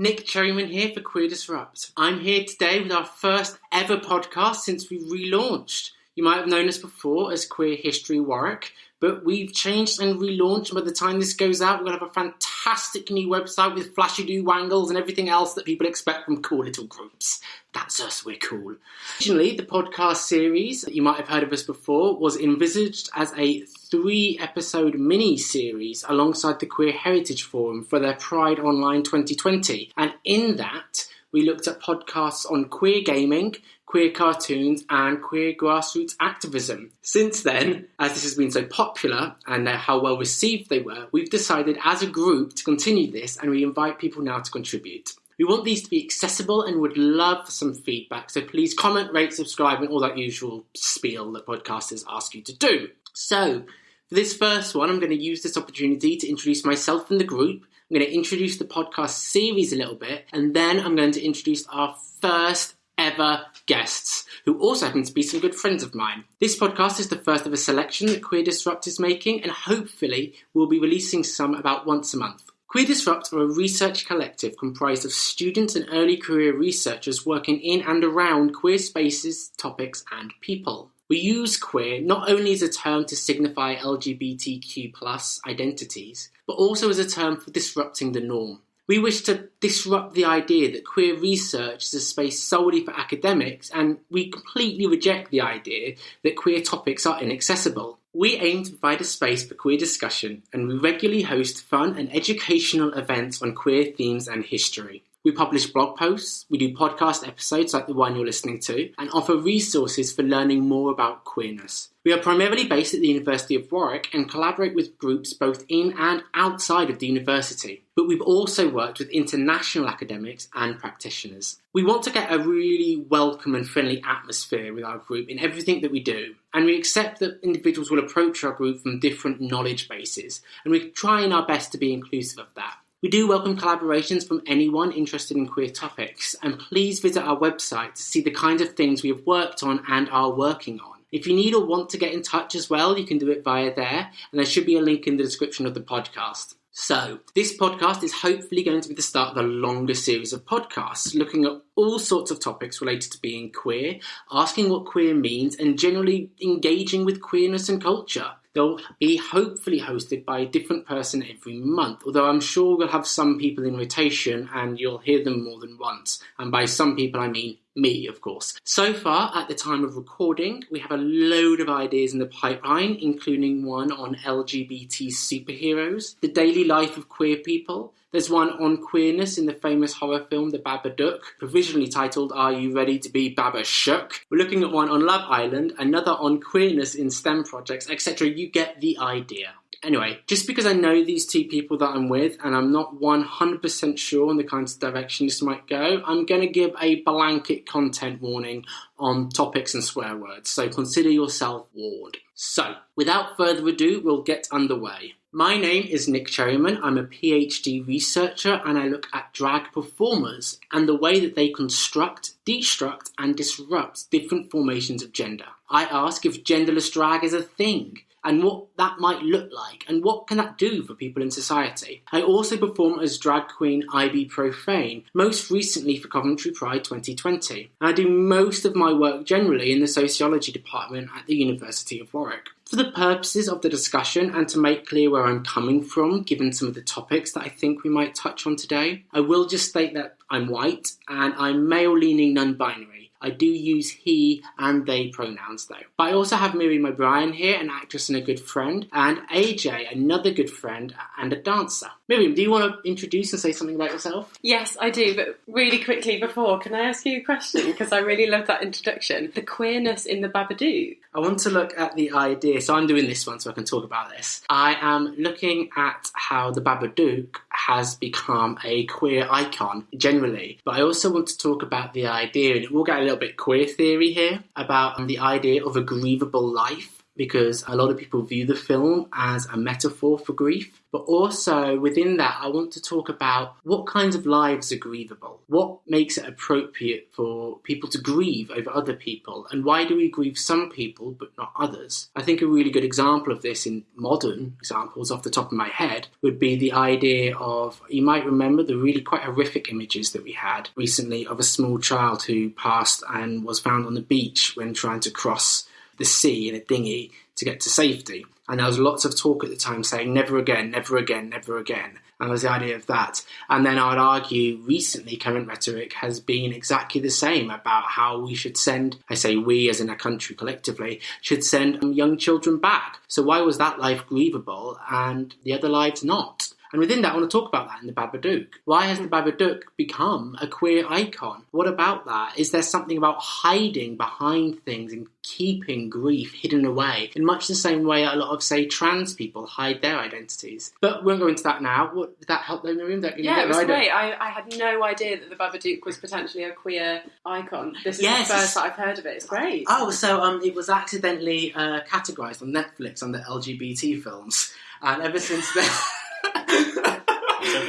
Nick Cherryman here for Queer Disrupt. I'm here today with our first ever podcast since we relaunched. You might have known us before as Queer History Warwick, but we've changed and relaunched. By the time this goes out, we're going to have a fantastic new website with flashy do wangles and everything else that people expect from cool little groups. That's us, we're cool. Originally, the podcast series, that you might have heard of us before, was envisaged as a 3-episode mini-series alongside the Queer Heritage Forum for their Pride Online 2020. And in that, we looked at podcasts on queer gaming, queer cartoons, and queer grassroots activism. Since then, as this has been so popular and how well received they were, we've decided as a group to continue this, and we invite people now to contribute. We want these to be accessible and would love some feedback, so please comment, rate, subscribe, and all that usual spiel that podcasters ask you to do. So, for this first one, I'm going to use this opportunity to introduce myself and the group. I'm going to introduce the podcast series a little bit, and then I'm going to introduce our first ever guests, who also happen to be some good friends of mine. This podcast is the first of a selection that Queer Disrupt is making, and hopefully we'll be releasing some about once a month. Queer Disrupt are a research collective comprised of students and early career researchers working in and around queer spaces, topics, and people. We use queer not only as a term to signify LGBTQ+ identities, but also as a term for disrupting the norm. We wish to disrupt the idea that queer research is a space solely for academics, and we completely reject the idea that queer topics are inaccessible. We aim to provide a space for queer discussion, and we regularly host fun and educational events on queer themes and history. We publish blog posts, we do podcast episodes like the one you're listening to, and offer resources for learning more about queerness. We are primarily based at the University of Warwick and collaborate with groups both in and outside of the university. But we've also worked with international academics and practitioners. We want to get a really welcome and friendly atmosphere with our group in everything that we do. And we accept that individuals will approach our group from different knowledge bases. And we're trying our best to be inclusive of that. We do welcome collaborations from anyone interested in queer topics, and please visit our website to see the kinds of things we have worked on and are working on. If you need or want to get in touch as well, you can do it via there, and there should be a link in the description of the podcast. So, this podcast is hopefully going to be the start of a longer series of podcasts, looking at all sorts of topics related to being queer, asking what queer means, and generally engaging with queerness and culture. They'll be hopefully hosted by a different person every month, although I'm sure we'll have some people in rotation and you'll hear them more than once. And by some people, I mean me, of course. So far, at the time of recording, we have a load of ideas in the pipeline, including one on LGBT superheroes, the daily life of queer people. There's one on queerness in the famous horror film The Babadook, provisionally titled Are You Ready to Be Baba Shook? We're looking at one on Love Island, another on queerness in STEM projects, etc. You get the idea. Anyway, just because I know these two people that I'm with and I'm not 100% sure on the kinds of direction this might go, I'm going to give a blanket content warning on topics and swear words, so consider yourself warned. So, without further ado, we'll get underway. My name is Nick Cherryman. I'm a PhD researcher and I look at drag performers and the way that they construct, destruct and disrupt different formations of gender. I ask if genderless drag is a thing and what that might look like, and what can that do for people in society. I also perform as drag queen ibiprofane, most recently for Coventry Pride 2020. And I do most of my work generally in the sociology department at the University of Warwick. For the purposes of the discussion and to make clear where I'm coming from, given some of the topics that I think we might touch on today, I will just state that I'm white and I'm male-leaning non-binary. I do use he and they pronouns though. But I also have Miriam O'Brien here, an actress and a good friend, and AJ, another good friend and a dancer. Miriam, do you want to introduce and say something about yourself? Yes, I do, but really quickly before, can I ask you a question? Because I really love that introduction. The queerness in the Babadook. I want to look at the idea, so I'm doing this one so I can talk about this. I am looking at how the Babadook has become a queer icon generally, but I also want to talk about the idea, and we'll get a little bit queer theory here, about the idea of a grievable life. because a lot of people view the film as a metaphor for grief. But also within that, I want to talk about what kinds of lives are grievable, what makes it appropriate for people to grieve over other people, and why do we grieve some people but not others? I think a really good example of this in modern examples off the top of my head would be the idea of, you might remember the really quite horrific images that we had recently of a small child who passed and was found on the beach when trying to cross the sea in a dinghy to get to safety. And there was lots of talk at the time saying, never again, never again, never again. And there was the idea of that. And then I would argue recently current rhetoric has been exactly the same about how we should send, I say we as in a country collectively, should send young children back. So why was that life grievable and the other lives not? And within that, I want to talk about that in the Babadook. Why has the Babadook become a queer icon? What about that? Is there something about hiding behind things and keeping grief hidden away in much the same way a lot of, say, trans people hide their identities? But we won't go into that now. Did that help though, Miriam? Yeah, it was great. I had no idea that the Babadook was potentially a queer icon. This is the first that I've heard of it. It's great. Oh, so it was accidentally categorised on Netflix under LGBT films. And ever since then...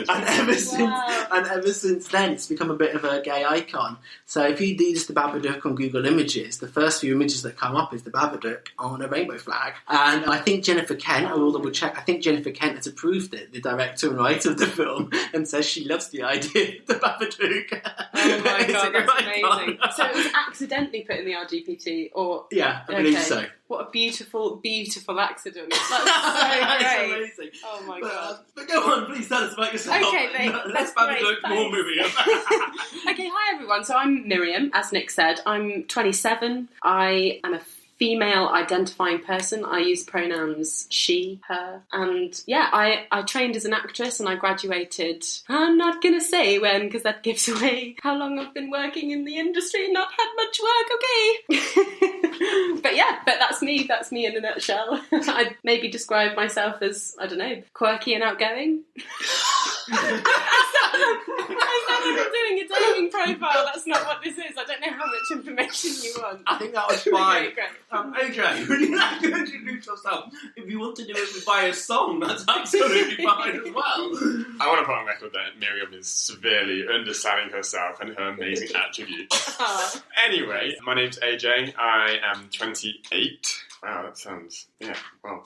And ever since then, it's become a bit of a gay icon. So if you do just the Babadook on Google Images, the first few images that come up is the Babadook on a rainbow flag. And I think Jennifer Kent, I will double check, I think Jennifer Kent has approved it, the director and writer of the film, and says she loves the idea of the Babadook. Oh my God, that's amazing. So it was accidentally put in the LGBT, or... Yeah, I believe so. What a beautiful, beautiful accident. That's so great. Amazing. Oh my God. But go on, please tell us about yourself. Okay, mate. Let's Babadook more movie. Okay, hi everyone. So I'm Miriam, as Nick said. I'm 27. I am a female identifying person. I use pronouns she, her, and yeah, I trained as an actress and I graduated. I'm not gonna say when because that gives away how long I've been working in the industry and not had much work, okay? but that's me in a nutshell. I'd maybe describe myself as, I don't know, quirky and outgoing. I sound like I'm doing a dating profile. That's not what this is. I don't know how much information you want. I think that was fine. Okay, great. AJ, would you like to introduce yourself? If you want to do it by a song, that's absolutely fine as well. I want to put on record that Miriam is severely underselling herself and her amazing attributes. Anyway, my name's AJ. I am 28. Wow, that sounds... Yeah, well...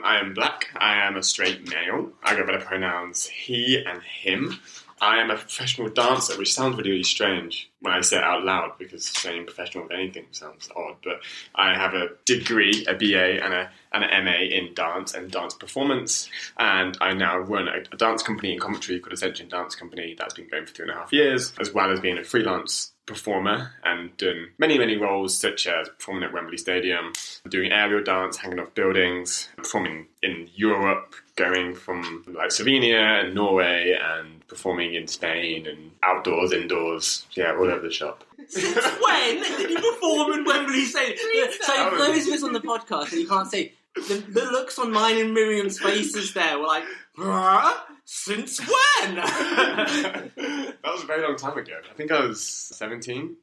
I am black. I am a straight male. I go by the pronouns he and him. I am a professional dancer, which sounds really, really strange when I say it out loud, because saying professional of anything sounds odd, but I have a degree, a BA, and an MA in dance and dance performance, and I now run a dance company in Coventry called Ascension Dance Company that's been going for 3.5 years, as well as being a freelance performer and done many, many roles, such as performing at Wembley Stadium, doing aerial dance, hanging off buildings, performing in Europe, going from like Slovenia and Norway, and performing in Spain and outdoors, indoors, yeah, all over the shop. Since when did you perform in Wembley Stadium? So for those of us on the podcast and you can't see, the looks on mine and Miriam's faces there were like, since when? That was a very long time ago. I think I was 17.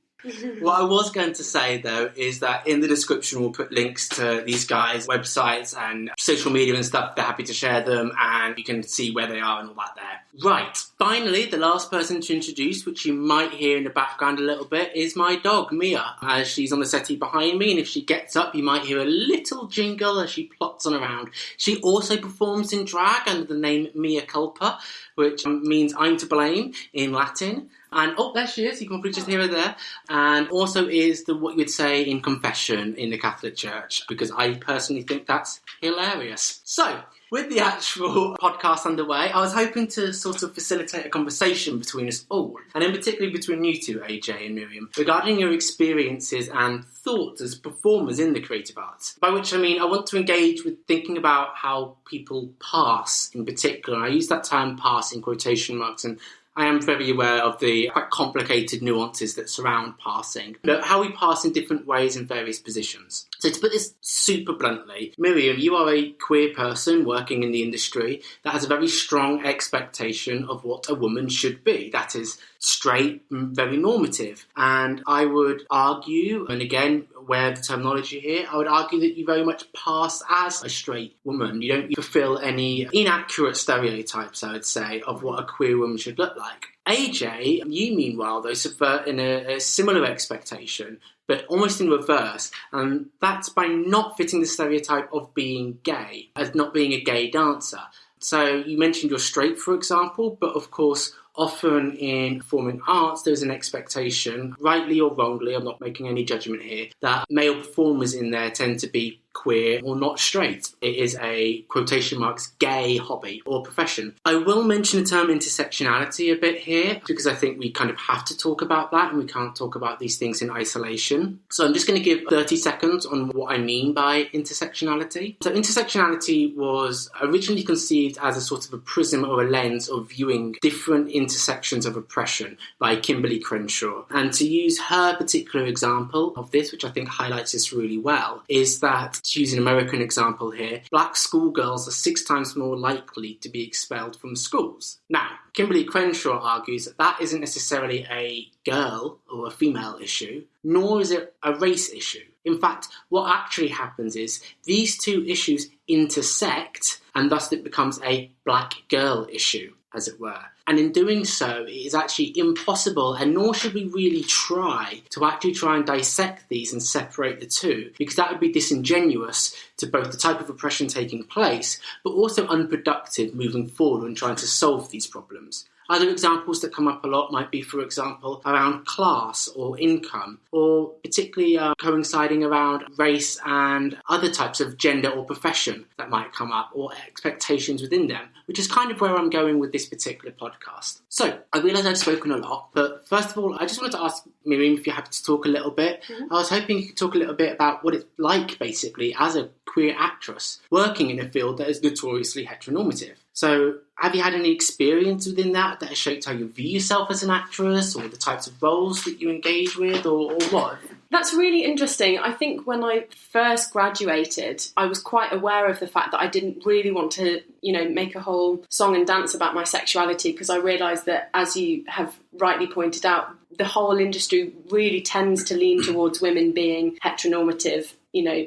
What I was going to say, though, is that in the description we'll put links to these guys' websites and social media and stuff. They're happy to share them, and you can see where they are and all that there. Right. Finally, the last person to introduce, which you might hear in the background a little bit, is my dog, Mia, as she's on the settee behind me, and if she gets up, you might hear a little jingle as she plots on around. She also performs in drag under the name Mea Culpa, which means I'm to blame in Latin. And, oh, there she is. You can probably just hear her there. And also is what you would say in confession in the Catholic Church, because I personally think that's hilarious. So, with the actual podcast underway, I was hoping to sort of facilitate a conversation between us all, and in particular between you two, AJ and Miriam, regarding your experiences and thoughts as performers in the creative arts. By which I mean I want to engage with thinking about how people pass in particular. I use that term pass in quotation marks, and I am very aware of the quite complicated nuances that surround passing, but how we pass in different ways in various positions. So to put this super bluntly, Miriam, you are a queer person working in the industry that has a very strong expectation of what a woman should be. That is straight, very normative. And I would argue, and again, aware of the terminology here, I would argue that you very much pass as a straight woman. You don't fulfill any inaccurate stereotypes, I would say, of what a queer woman should look like. AJ, you meanwhile, though, subvert in a similar expectation, but almost in reverse, and that's by not fitting the stereotype of being gay, as not being a gay dancer. So you mentioned you're straight, for example, but of course, often in performing arts, there's an expectation, rightly or wrongly, I'm not making any judgment here, that male performers in there tend to be queer or not straight. It is a, quotation marks, gay hobby or profession. I will mention the term intersectionality a bit here because I think we kind of have to talk about that and we can't talk about these things in isolation. So I'm just going to give 30 seconds on what I mean by intersectionality. So intersectionality was originally conceived as a sort of a prism or a lens of viewing different intersections of oppression by Kimberly Crenshaw. And to use her particular example of this, which I think highlights this really well, is that, to use an American example here, black schoolgirls are 6 times more likely to be expelled from schools. Now, Kimberly Crenshaw argues that that isn't necessarily a girl or a female issue, nor is it a race issue. In fact, what actually happens is these two issues intersect, and thus it becomes a black girl issue, as it were. And in doing so, it is actually impossible, and nor should we really try and dissect these and separate the two, because that would be disingenuous to both the type of oppression taking place, but also unproductive moving forward when trying to solve these problems. Other examples that come up a lot might be, for example, around class or income, or particularly coinciding around race and other types of gender or profession that might come up, or expectations within them, which is kind of where I'm going with this particular podcast. So, I realise I've spoken a lot, but first of all, I just wanted to ask Miriam if you're happy to talk a little bit. Mm-hmm. I was hoping you could talk a little bit about what it's like, basically, as a queer actress working in a field that is notoriously heteronormative. So, have you had any experience within that has shaped how you view yourself as an actress, or the types of roles that you engage with, or what? That's really interesting. I think when I first graduated, I was quite aware of the fact that I didn't really want to, make a whole song and dance about my sexuality, because I realised that, as you have rightly pointed out, the whole industry really tends to lean towards women being heteronormative,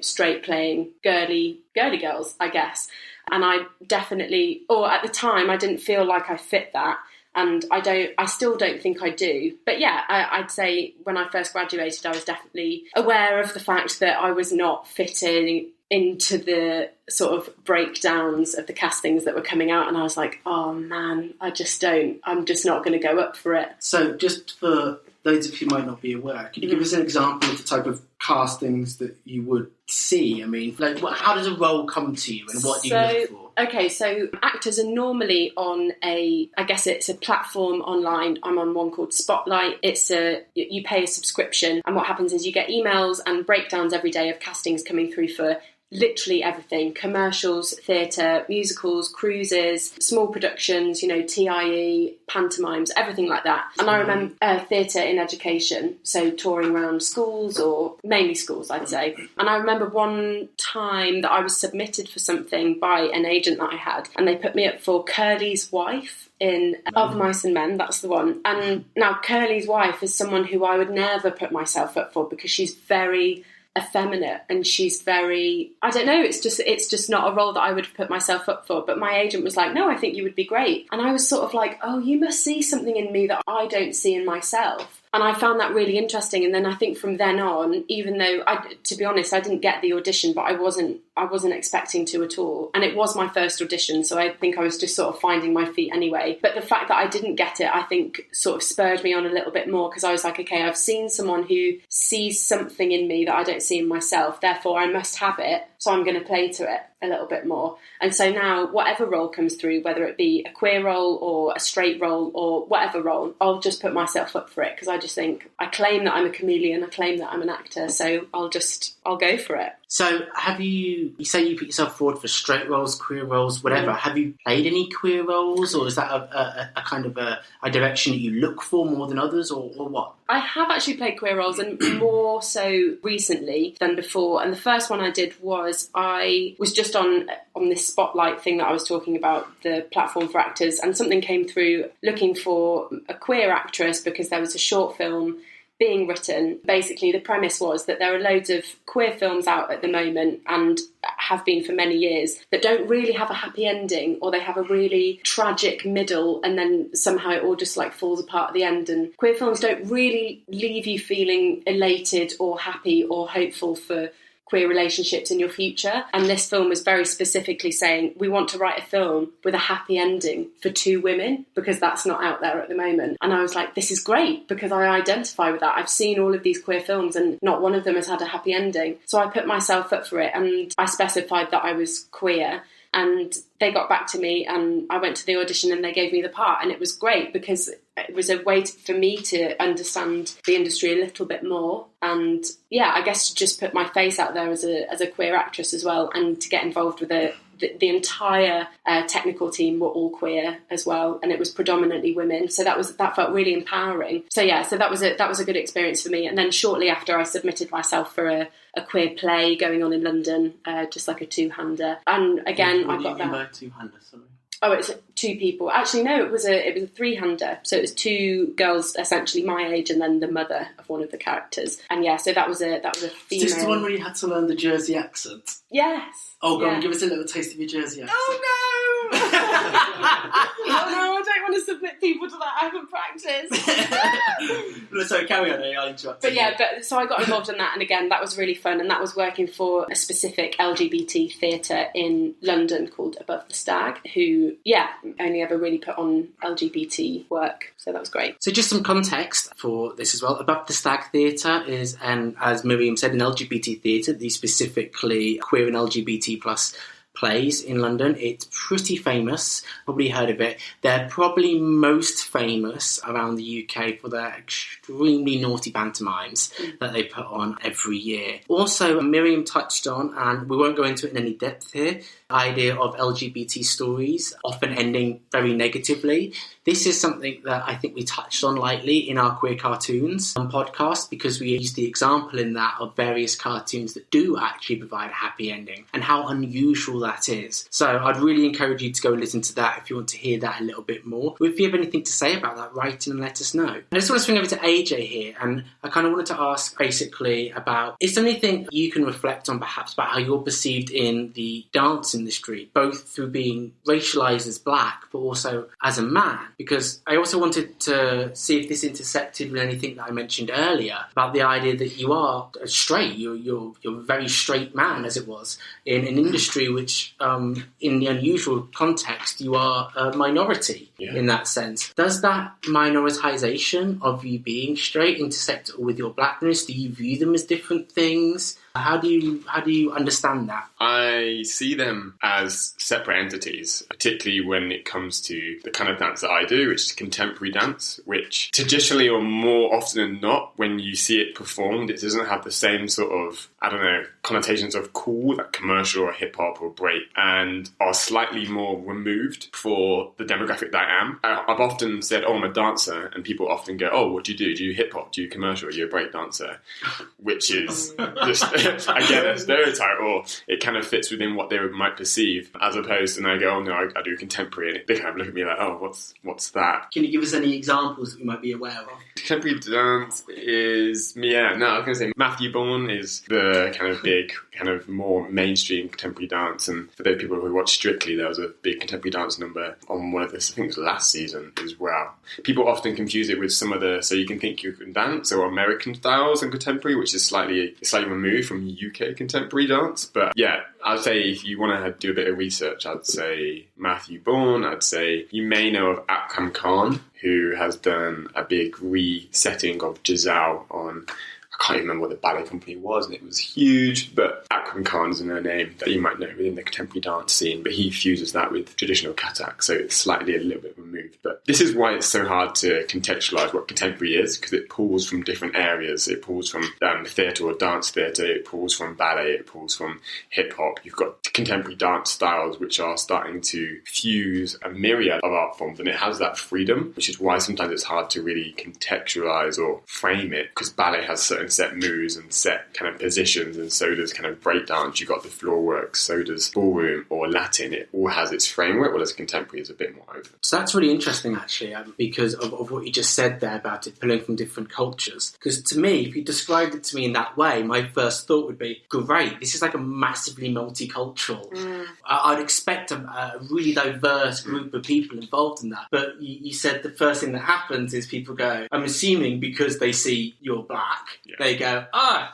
straight playing girly girls, I guess. And I definitely, or at the time, I didn't feel like I fit that. And I still don't think I do. But yeah, I'd say when I first graduated, I was definitely aware of the fact that I was not fitting into the sort of breakdowns of the castings that were coming out. And I was like, oh man, I'm just not going to go up for it. So just for those of you who might not be aware, could you give us an example of the type of castings that you would see? I mean, how does a role come to you and what do you look for? Okay, so actors are normally on it's a platform online. I'm on one called Spotlight. You pay a subscription, and what happens is you get emails and breakdowns every day of castings coming through for literally everything: commercials, theatre, musicals, cruises, small productions, TIE, pantomimes, everything like that. And I remember theatre in education, so touring around schools, or mainly schools, I'd say. And I remember one time that I was submitted for something by an agent that I had, and they put me up for Curly's wife in Of Mice and Men, that's the one. And now Curly's wife is someone who I would never put myself up for, because she's very effeminate and she's very, I don't know, it's just not a role that I would have put myself up for. But my agent was like, no, I think you would be great. And I was sort of like, oh, you must see something in me that I don't see in myself. And I found that really interesting. And then I think from then on, even though, to be honest, I didn't get the audition, but I wasn't expecting to at all. And it was my first audition, so I think I was just sort of finding my feet anyway. But the fact that I didn't get it, I think, sort of spurred me on a little bit more, because I was like, okay, I've seen someone who sees something in me that I don't see in myself, therefore I must have it, so I'm going to play to it a little bit more. And so now, whatever role comes through, whether it be a queer role or a straight role or whatever role, I'll just put myself up for it, because I just think, I claim that I'm a chameleon, I claim that I'm an actor, so I'll go for it. So you say you put yourself forward for straight roles, queer roles, whatever. Have you played any queer roles, or is that a kind of a direction that you look for more than others, or what? I have actually played queer roles, and more so recently than before. And the first one I did was I was just on this spotlight thing that I was talking about, the platform for actors, and something came through looking for a queer actress because there was a short film being written. Basically, the premise was that there are loads of queer films out at the moment, and have been for many years, that don't really have a happy ending, or they have a really tragic middle, and then somehow it all just like falls apart at the end. And queer films don't really leave you feeling elated or happy or hopeful for queer relationships in your future. And this film was very specifically saying, we want to write a film with a happy ending for two women, because that's not out there at the moment. And I was like, this is great, because I identify with that. I've seen all of these queer films and not one of them has had a happy ending. So I put myself up for it, and I specified that I was queer. And they got back to me, and I went to the audition, and they gave me the part. And it was great, because it was a way for me to understand the industry a little bit more. And yeah, I guess to just put my face out there as a queer actress as well, and to get involved with the entire technical team were all queer as well, and it was predominantly women. So that felt really empowering. So yeah, so that was a good experience for me. And then shortly after, I submitted myself for a queer play going on in London, just like a two-hander. And again, I got that. What do you mean by two-hander? Sorry. Oh, it's two people. Actually, no, it was a three-hander. So it was two girls, essentially my age, and then the mother of one of the characters. And yeah, so that was a female. Is this the one where you had to learn the Jersey accent? Yes. Oh, go on, give us a little taste of your Jersey accent. Oh no! Oh no, I don't want to submit people to that. I haven't practiced. Sorry, carry on. I interrupted. But yeah, so I got involved in that, and again, that was really fun. And that was working for a specific LGBT theatre in London called Above the Stag, who, only ever really put on LGBT work. So that was great. So just some context for this as well. Above the Stag Theatre is, as Miriam said, an LGBT theatre, the specifically queer and LGBT plus plays in London. It's pretty famous, probably heard of it. They're probably most famous around the UK for their extremely naughty pantomimes that they put on every year. Also, Miriam touched on, and we won't go into it in any depth here, the idea of LGBT stories often ending very negatively. This is something that I think we touched on lightly in our Queer Cartoons podcast, because we used the example in that of various cartoons that do actually provide a happy ending, and how unusual that is. So I'd really encourage you to go listen to that if you want to hear that a little bit more. If you have anything to say about that, write in and let us know. I just want to swing over to AJ here, and I kind of wanted to ask basically about, is there anything you can reflect on perhaps about how you're perceived in the dance industry, both through being racialised as black, but also as a man? Because I also wanted to see if this intersected with anything that I mentioned earlier about the idea that you are straight, you're a very straight man, as it was, in an industry which, in the unusual context, you are a minority in that sense. Does that minoritization of you being straight intersect with your blackness? Do you view them as different things? How do you understand that? I see them as separate entities, particularly when it comes to the kind of dance that I do, which is contemporary dance, which traditionally, or more often than not, when you see it performed, it doesn't have the same sort of, connotations of cool, like commercial or hip-hop or break, and are slightly more removed for the demographic that I am. I've often said, I'm a dancer, and people often go, what do you do? Do you hip-hop? Do you commercial? Are you a break dancer? Which is just... again, a stereotype, or it kind of fits within what they might perceive, as opposed to, and I go, I do contemporary, and they kind of look at me like, what's that? Can you give us any examples that we might be aware of? Contemporary dance is, I was going to say Matthew Bourne is the kind of big, kind of more mainstream contemporary dance, and for those people who watch Strictly, there was a big contemporary dance number on one of this, I think it was last season as well. People often confuse it with some of the, so you can think you can dance, or American styles and contemporary, which is slightly removed from UK contemporary dance. But yeah, I'd say if you want to do a bit of research, I'd say Matthew Bourne. I'd say you may know of Akram Khan, who has done a big resetting of Giselle on, I can't even remember what the ballet company was, and it was huge, but Akram Khan is a name that you might know within the contemporary dance scene, but he fuses that with traditional Kathak, so it's slightly a little bit removed removed. But this is why it's so hard to contextualise what contemporary is, because it pulls from different areas. It pulls from theatre or dance theatre, it pulls from ballet, it pulls from hip-hop. You've got contemporary dance styles which are starting to fuse a myriad of art forms, and it has that freedom, which is why sometimes it's hard to really contextualise or frame it, because ballet has certain set moves and set kind of positions, and so does kind of breakdance. You've got the floor work, so does ballroom or Latin. It all has its framework, whereas contemporary is a bit more open. So that's really interesting, actually, because of what you just said there about it pulling from different cultures. Because to me, if you described it to me in that way, my first thought would be, great, this is like a massively multicultural. I'd expect a really diverse group of people involved in that. But you said the first thing that happens is people go, I'm assuming because they see you're black, they go,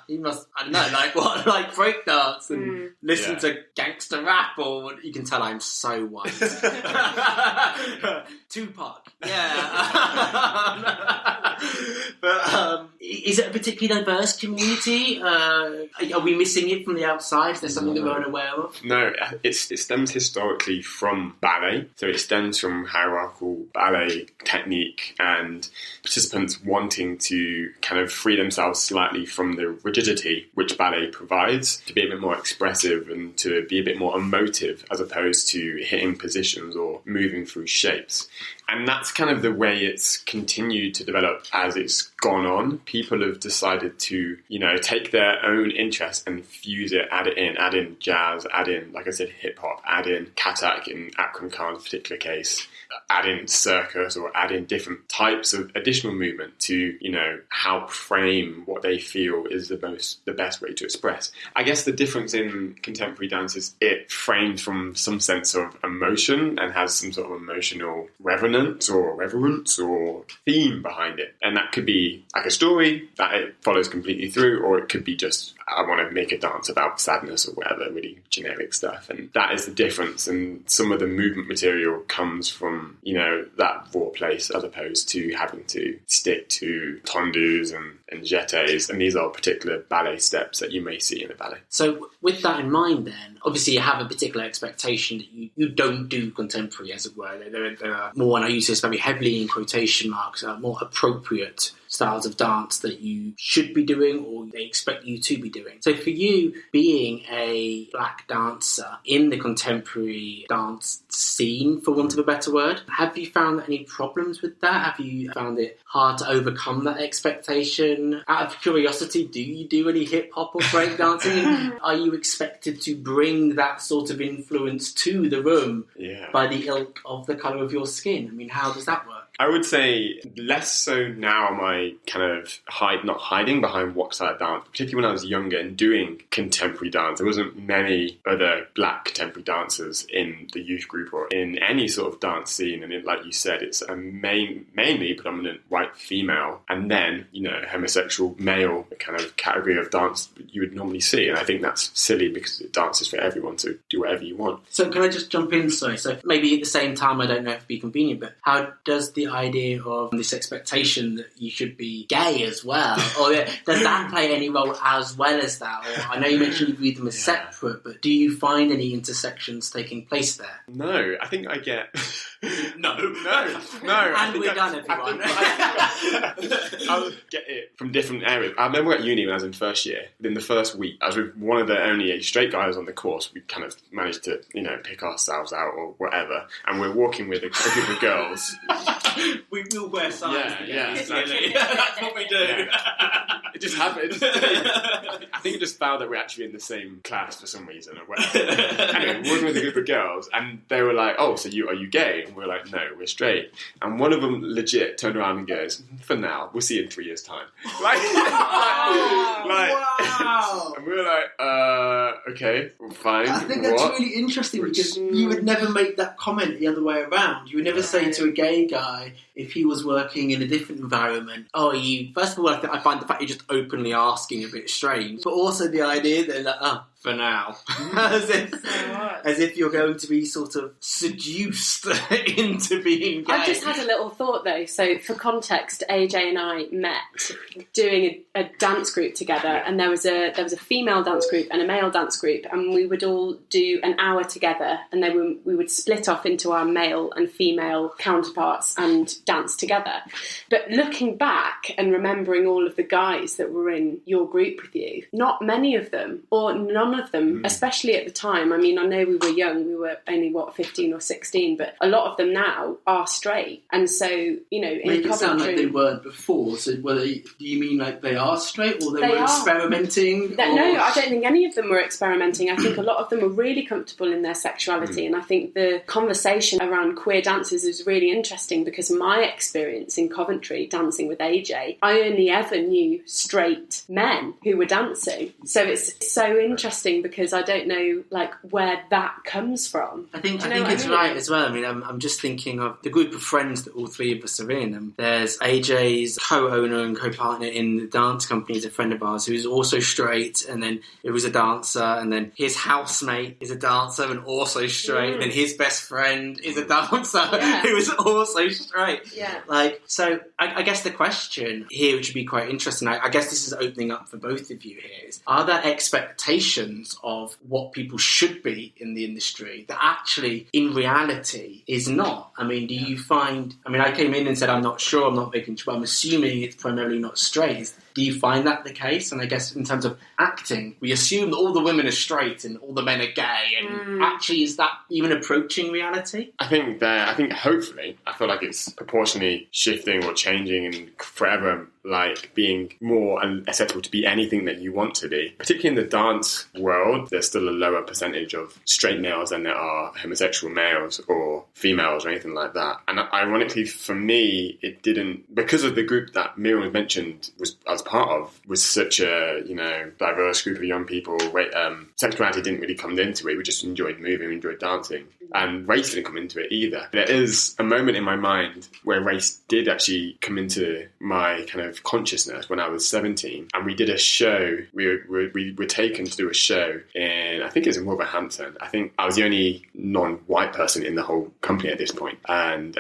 you must, I don't know, like what, like breakdance and listen to gangster rap, or you can tell I'm so white. Tupac, But is it a particularly diverse community? Are we missing it from the outside? Is there something that we're unaware of? No, it stems historically from ballet. So it stems from hierarchical ballet technique and participants wanting to kind of free themselves slightly from the rigidity which ballet provides, to be a bit more expressive and to be a bit more emotive, as opposed to hitting positions or moving through shapes. And that's kind of the way it's continued to develop as it's gone on. People have decided to, take their own interest and fuse it, add in jazz, add in, like I said, hip hop, add in Katak in Akram Khan's particular case, add in circus, or add in different types of additional movement to, help frame what they feel is the best way to express. I guess the difference in contemporary dance is it frames from some sense of emotion and has some sort of emotional reverence or theme behind it. And that could be like a story that it follows completely through, or it could be just, I want to make a dance about sadness or whatever, really generic stuff. And that is the difference. And some of the movement material comes from, that raw place, as opposed to having to stick to tendus and jetés. And these are particular ballet steps that you may see in a ballet. So with that in mind then, obviously you have a particular expectation that you don't do contemporary, as it were. There are more, and I use this very heavily in quotation marks, more appropriate styles of dance that you should be doing, or they expect you to be doing. So for you, being a black dancer in the contemporary dance scene, for want of a better word, have you found any problems with that? Have you found it hard to overcome that expectation? Out of curiosity, do you do any hip-hop or breakdancing? Are you expected to bring that sort of influence to the room by the ilk of the colour of your skin? I mean, how does that work? I would say less so now am I kind of not hiding behind what side of dance, particularly when I was younger and doing contemporary dance. There wasn't many other black contemporary dancers in the youth group or in any sort of dance scene. And like you said, it's a mainly predominant white female and then, homosexual male kind of category of dance you would normally see. And I think that's silly because it dances for everyone, so do whatever you want. So can I just jump in? Sorry. So maybe at the same time, I don't know if it'd be convenient, but how does the idea of this expectation that you should be gay as well, or does that play any role as well as that? Or I know you mentioned you view them as separate, but do you find any intersections taking place there? No, I think I get no. And we're done, everyone. I'll get it from different areas. I remember at uni when I was in first year, in the first week, I was with one of the only straight guys on the course. We kind of managed to, pick ourselves out or whatever, and we're walking with a group of girls. We will wear signs. Yeah, exactly. That's what we do. Yeah. It just happened. I think it just found that we're actually in the same class for some reason or whatever. Anyway, we're working with a group of girls, and they were like, "Oh, so are you gay?" And we're like, "No, we're straight." And one of them legit turned around and goes, "For now, we'll see you in 3 years' time." Wow. And we were like, "Okay, fine." I think that's really interesting because you would never make that comment the other way around. You would never say to a gay guy, if he was working in a different environment, first of all, I find the fact you're just openly asking a bit strange, but also the idea that, for now. as if you're going to be sort of seduced into being gay. I've just had a little thought though. So for context, AJ and I met doing a dance group together, and there was a female dance group and a male dance group, and we would all do an hour together, and then we would split off into our male and female counterparts and dance together. But looking back and remembering all of the guys that were in your group with you, not many of them, or none of them, especially at the time. I mean, I know we were young, we were only 15 or 16, but a lot of them now are straight. And so, in Make it sound like they weren't before. So do you mean like they are straight, or they were experimenting? No, I don't think any of them were experimenting. I think a lot of them were really comfortable in their sexuality, and I think the conversation around queer dances is really interesting because my experience in Coventry dancing with AJ, I only ever knew straight men who were dancing. So it's so interesting because I don't know where that comes from. I think it's right as well. I mean, I'm just thinking of the group of friends that all three of us are in. There's AJ's co-owner and co-partner in the dance company is a friend of ours who's also straight, and then it was a dancer, and then his housemate is a dancer and also straight, and then his best friend is a dancer who is also straight. Yeah. So I guess the question here, which would be quite interesting, I guess this is opening up for both of you here, is are there expectations of what people should be in the industry that actually, in reality, is not? I mean, do you find... I mean, I came in and said, I'm not sure, I'm not making sure, I'm assuming it's primarily not straight. Do you find that the case? And I guess in terms of acting, we assume that all the women are straight and all the men are gay, and actually, is that even approaching reality? I think hopefully, I feel like it's proportionally shifting or changing and forever being more acceptable to be anything that you want to be. Particularly in the dance world, there's still a lower percentage of straight males than there are homosexual males or females or anything like that. And ironically, for me, it didn't, because of the group that Miriam mentioned I was part of, was such a diverse group of young people. Sexuality didn't really come into it. We just enjoyed moving, we enjoyed dancing, and race didn't come into it either. There is a moment in my mind where race did actually come into my kind of consciousness when I was 17, and we did a show. We were taken to do a show in, I think it was in Wolverhampton. I think I was the only non-white person in the whole company at this point, and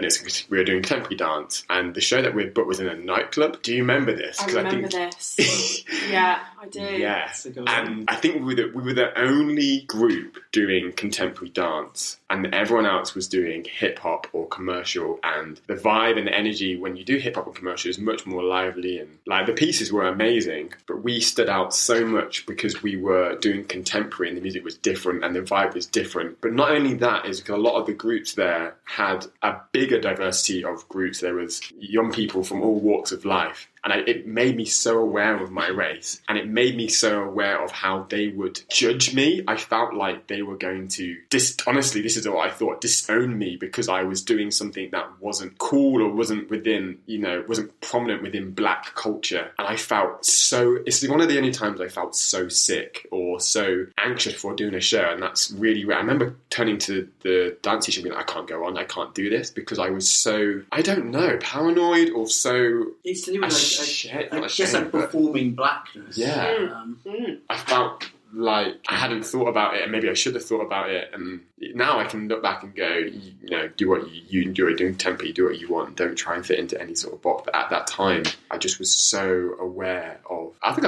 we were doing contemporary dance, and the show that we booked was in a nightclub. Do you remember this? I remember this. Yeah, I do. Yeah, and I think we were the only group doing contemporary dance, and everyone else was doing hip hop or commercial, and the vibe and the energy when you do hip hop and commercial is much more lively, and the pieces were amazing, but we stood out so much because we were doing contemporary and the music was different and the vibe was different. But not only that, is because a lot of the groups there had a bigger diversity of groups. There was young people from all walks of life. And it made me so aware of my race, and it made me so aware of how they would judge me. I felt like they were going to, honestly, this is what I thought, disown me because I was doing something that wasn't cool or wasn't within, wasn't prominent within black culture. And I felt it's one of the only times I felt so sick or so anxious before doing a show. And that's really rare. I remember turning to the dance teacher and being like, I can't go on, I can't do this, because I was so, I don't know, paranoid or so... It's to do with performing blackness. Yeah. I felt like I hadn't thought about it, and maybe I should have thought about it. And now I can look back and go, do what you enjoy doing, tempo, do what you want. Don't try and fit into any sort of box. But at that time, I just was so aware of. I think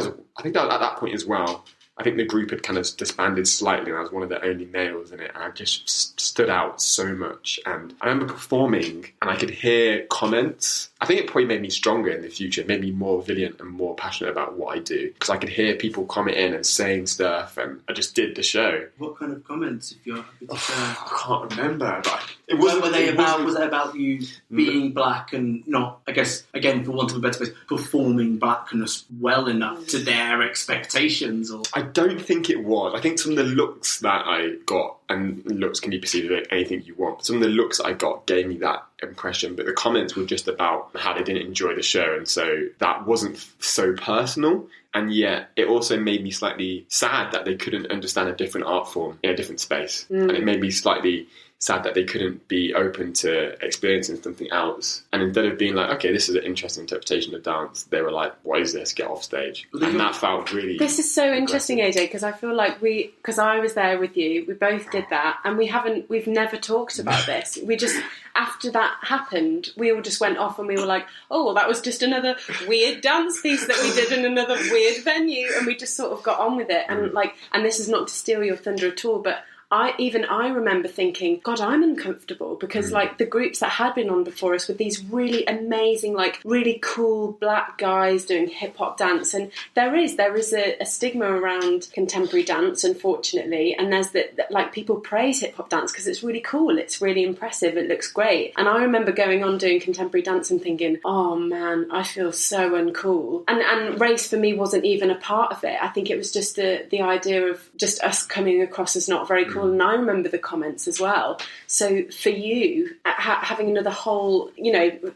at that point as well. I think the group had kind of disbanded slightly, and I was one of the only males in it, and I just stood out so much. And I remember performing, and I could hear comments. I think it probably made me stronger in the future, made me more vigilant and more passionate about what I do, because I could hear people commenting and saying stuff, and I just did the show. What kind of comments, if you're happy to share? I can't remember, but was it about you being black and not, I guess, again, for want of a better phrase, performing blackness well enough to their expectations? Or I don't think it was. I think some of the looks that I got, and looks can be perceived as anything you want, but some of the looks I got gave me that impression, but the comments were just about how they didn't enjoy the show, and so that wasn't so personal. And yet it also made me slightly sad that they couldn't understand a different art form in a different space. And it made me slightly sad that they couldn't be open to experiencing something else. And instead of being like, okay, this is an interesting interpretation of dance, they were like, what is this? Get off stage. And that felt really... This is so interesting, AJ, because I feel like because I was there with you, we both did that, and we've never talked about this. We just, after that happened, we all just went off and we were like, oh, well, that was just another weird dance piece that we did in another weird venue, and we just sort of got on with it. And this is not to steal your thunder at all, but I remember thinking, God, I'm uncomfortable, because like the groups that had been on before us with these really amazing, like really cool black guys doing hip hop dance, and there is a stigma around contemporary dance, unfortunately, and there's that like people praise hip hop dance because it's really cool, it's really impressive, it looks great. And I remember going on doing contemporary dance and thinking, oh man, I feel so uncool. And race for me wasn't even a part of it. I think it was just the idea of just us coming across as not very cool. And I remember the comments as well. So for you, having another whole,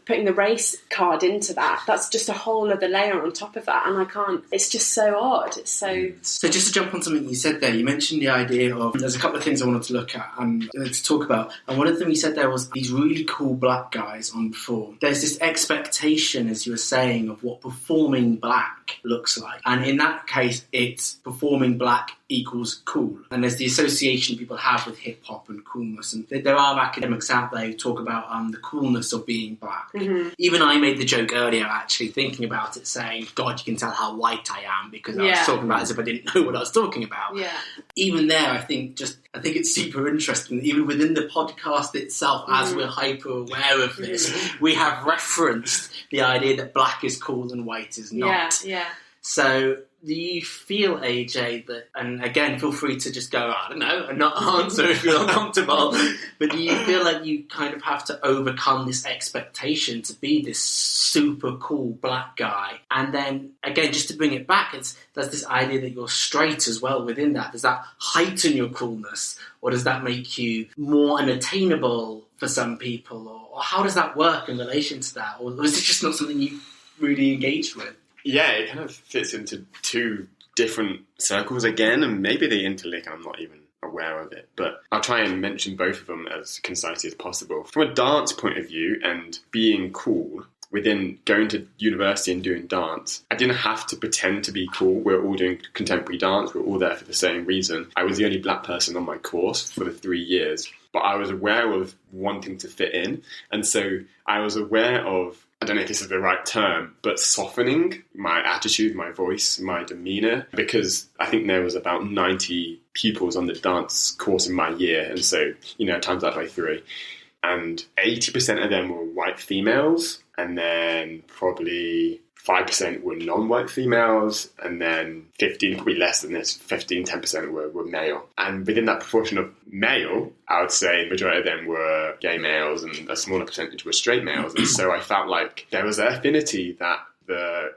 putting the race card into that's just a whole other layer on top of that. And it's just so odd. It's so... So just to jump on something you said there, you mentioned the idea of, there's a couple of things I wanted to look at and to talk about. And one of the things you said there was these really cool black guys on before. There's this expectation, as you were saying, of what performing black looks like. And in that case, it's performing black equals cool. And there's the association people have with hip-hop and coolness. And there are academics out there who talk about the coolness of being black. Mm-hmm. Even I made the joke earlier, actually, thinking about it, saying, God, you can tell how white I am, because I was talking about it as if I didn't know what I was talking about. Yeah. Even there, I think it's super interesting that even within the podcast itself, as we're hyper-aware of this, we have referenced the idea that black is cool and white is not. Yeah. So... do you feel, AJ, that, and again, feel free to just go, I don't know, and not answer if you're uncomfortable, but do you feel like you kind of have to overcome this expectation to be this super cool black guy? And then, again, just to bring it back, there's this idea that you're straight as well within that. Does that heighten your coolness, or does that make you more unattainable for some people? Or how does that work in relation to that? Or is it just not something you really engage with? Yeah, it kind of fits into two different circles again, and maybe they interlink and I'm not even aware of it. But I'll try and mention both of them as concisely as possible. From a dance point of view and being cool, within going to university and doing dance, I didn't have to pretend to be cool. We're all doing contemporary dance. We're all there for the same reason. I was the only black person on my course for the 3 years, but I was aware of wanting to fit in. And so I was aware of, I don't know if this is the right term, but softening my attitude, my voice, my demeanour, because I think there was about 90 pupils on the dance course in my year. And so, times that by 3. And 80% of them were white females, and then probably 5% were non-white females, and then 15, probably less than this, 10% were male. And within that proportion of male, I would say the majority of them were gay males and a smaller percentage were straight males. And so I felt like there was an affinity that I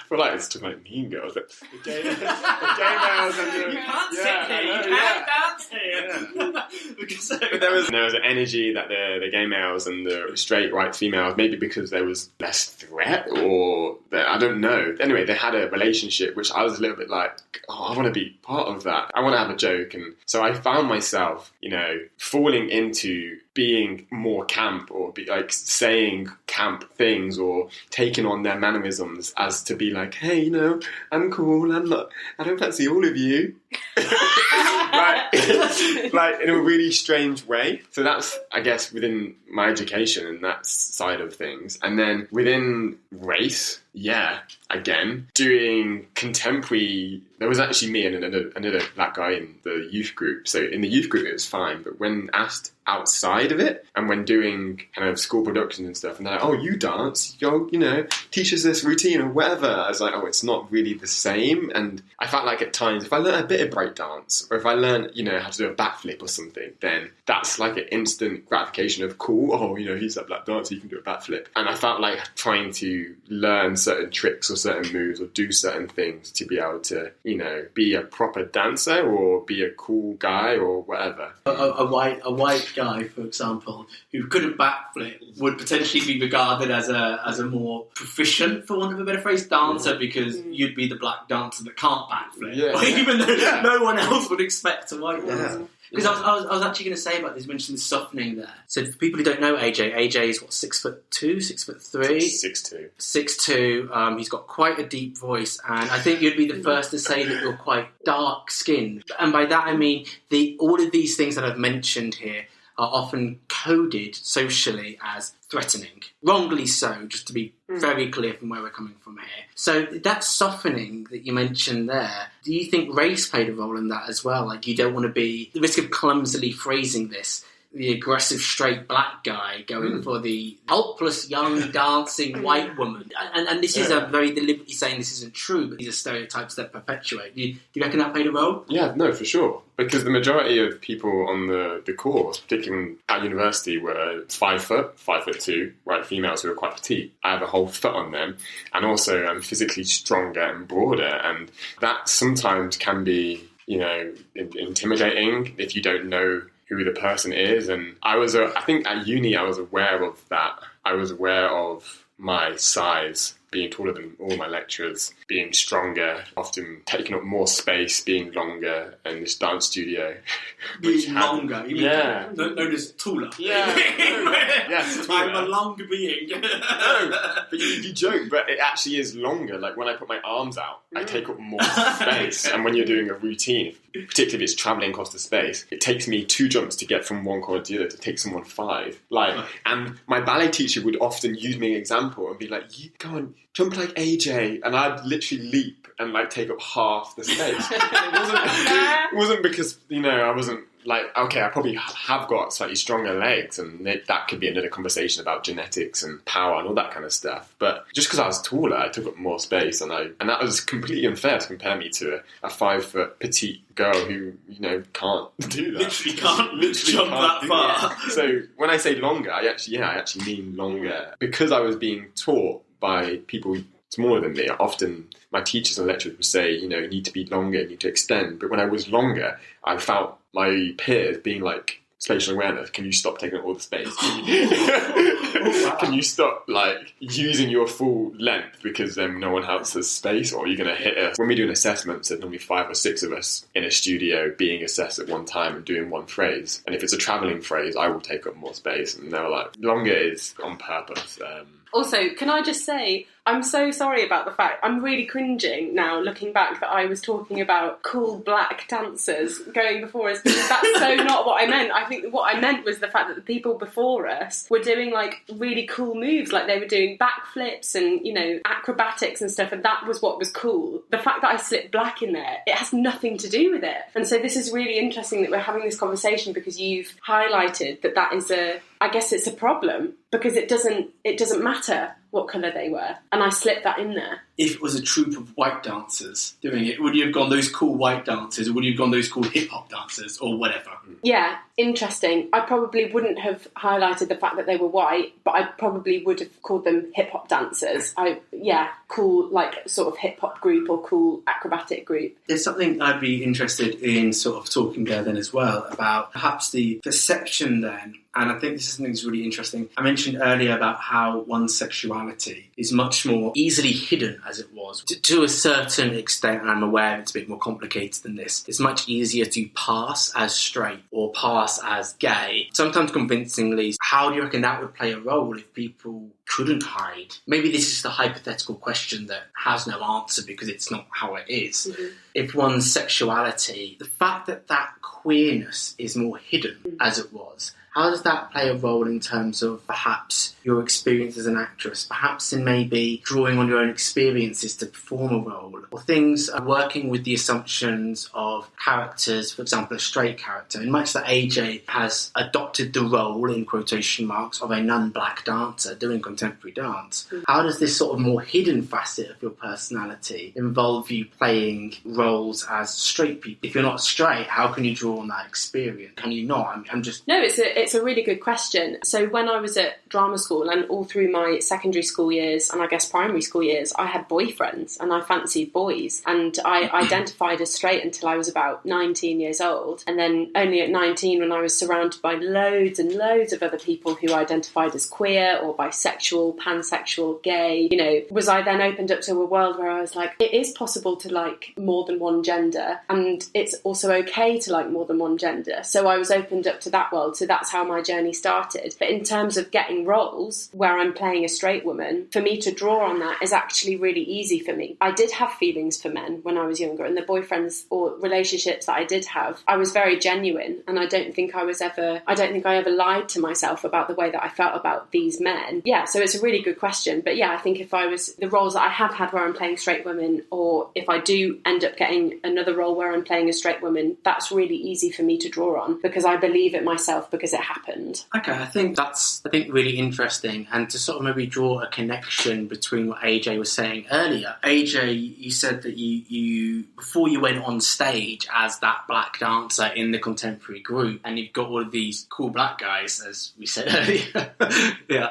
feel like it's talking like Mean Girls, but the gay males and the... You can't sit here, you can't dance here. But there was an energy that the gay males and the straight white females, maybe because there was less threat, or I don't know. Anyway, they had a relationship which I was a little bit like, I want to be part of that. I want to have a joke. And so I found myself, falling into being more camp, or be like saying camp things, or taking on their mannerisms as to be like, hey, I'm cool, I don't fancy all of you. like in a really strange way. So that's, I guess, within my education and that side of things. And then within race, again, doing contemporary, there was actually me and another black guy in the youth group. So in the youth group it was fine, but when asked outside of it, and when doing kind of school productions and stuff, and they're like, oh, you dance, teach us this routine or whatever, I was like, oh, it's not really the same. And I felt like at times, if I learn a bit of break dance, or if I learn, how to do a backflip or something, then that's like an instant gratification of cool, oh, he's a black dancer, you can do a backflip. And I felt like trying to learn certain tricks or certain moves or do certain things to be able to, be a proper dancer or be a cool guy or whatever. A white guy, for example, who couldn't backflip would potentially be regarded as a more proficient, for want of a better phrase, dancer, because you'd be the black dancer that can't backflip. Yeah. Even though no one else would expect a white dancer. Because I was actually going to say about this, mentioned the softening there. So for people who don't know AJ is what, 6'2", 6'3"? 6'2". 6'2". He's got quite a deep voice, and I think you'd be the first to say that you're quite dark-skinned. And by that I mean all of these things that I've mentioned here are often coded socially as threatening. Wrongly so, just to be very clear from where we're coming from here. So that softening that you mentioned there, do you think race played a role in that as well? Like, you don't want to be, the risk of clumsily phrasing this, the aggressive straight black guy going for the helpless young dancing white woman. And this is a very deliberately saying this isn't true, but these are stereotypes that perpetuate. Do you reckon that played a role? Yeah, no, for sure. Because the majority of people on the course, particularly at university, were 5 foot, 5'2", white females who were quite petite. I have a whole foot on them, and also I'm physically stronger and broader, and that sometimes can be, intimidating if you don't know who the person is. And I think at uni I was aware of that. I was aware of my size, being taller than all my lecturers, being stronger, often taking up more space, being longer in this dance studio. Being longer? You mean known as taller? Yeah. Yes, taller. I'm a longer being. No, but you joke, but it actually is longer. Like when I put my arms out, I take up more space. And when you're doing a routine, particularly if it's travelling across the space, it takes me 2 jumps to get from one corner to the other. To take someone 5. And my ballet teacher would often use me as an example and be like, "You go on, jump like AJ," and I'd literally leap and take up half the space. It wasn't because I wasn't like, okay, I probably have got slightly stronger legs, and that could be another conversation about genetics and power and all that kind of stuff. But just because I was taller, I took up more space, and that was completely unfair to compare me to a 5 foot petite girl who can't do that. Literally can't jump that far. So when I say longer, I actually mean longer, because I was being taught by people smaller than me. Often my teachers and lecturers would say, you need to be longer, you need to extend. But when I was longer, I felt my peers being like, spatial awareness, can you stop taking up all the space? Can you stop using your full length, because then no one else has space, or you're going to hit us. When we do an assessment, there's normally 5 or 6 of us in a studio being assessed at one time and doing one phrase. And if it's a travelling phrase, I will take up more space. And they were like, longer is on purpose. Also, can I just say, I'm so sorry about the fact, I'm really cringing now looking back that I was talking about cool black dancers going before us, because that's so not what I meant. I think what I meant was the fact that the people before us were doing really cool moves, they were doing backflips and, acrobatics and stuff, and that was what was cool. The fact that I slipped black in there, it has nothing to do with it. And so this is really interesting that we're having this conversation, because you've highlighted that is I guess it's a problem, because it doesn't matter what colour they were. And I slipped that in there. If it was a troupe of white dancers doing it, would you have gone those cool white dancers, or would you have gone those cool hip-hop dancers, or whatever? Yeah, interesting. I probably wouldn't have highlighted the fact that they were white, but I probably would have called them hip-hop dancers. Cool, sort of hip-hop group or cool acrobatic group. There's something I'd be interested in sort of talking there then as well, about perhaps the perception then. And I think this is something that's really interesting. I mentioned earlier about how one's sexuality is much more easily hidden, as it was. To a certain extent, and I'm aware it's a bit more complicated than this, it's much easier to pass as straight or pass as gay. Sometimes convincingly, how do you reckon that would play a role if people couldn't hide? Maybe this is the hypothetical question that has no answer because it's not how it is. Mm-hmm. If one's sexuality, the fact that queerness is more hidden, as it was, how does that play a role in terms of perhaps your experience as an actress, perhaps in maybe drawing on your own experiences to perform a role, or things working with the assumptions of characters, for example, a straight character, in much that AJ has adopted the role, in quotation marks, of a non-black dancer doing contemporary dance. Mm-hmm. How does this sort of more hidden facet of your personality involve you playing roles as straight people? If you're not straight, how can you draw on that experience? Can you not? I'm just... No, it's a really good question. So when I was at drama school and all through my secondary school years and I guess primary school years, I had boyfriends and I fancied boys, and I identified as straight until I was about 19 years old, and then only at 19, when I was surrounded by loads and loads of other people who identified as queer or bisexual bisexual, pansexual, gay, you know, was I then opened up to a world where I was like, it is possible to like more than one gender, and it's also okay to like more than one gender. So I was opened up to that world. So that's how my journey started. But in terms of getting roles where I'm playing a straight woman, for me to draw on that is actually really easy for me. I did have feelings for men when I was younger, and the boyfriends or relationships that I did have, I was very genuine, and I don't think I ever lied to myself about the way that I felt about these men. Yeah, so it's a really good question. But yeah, I think if I was the roles that I have had where I'm playing straight women, or if I do end up getting another role where I'm playing a straight woman, that's really easy for me to draw on because I believe it myself because it happened. Okay, I think that's really interesting, and to sort of maybe draw a connection between what AJ was saying earlier. AJ, you said that you before you went on stage as that black dancer in the contemporary group, and you've got all of these cool black guys, as we said earlier, yeah,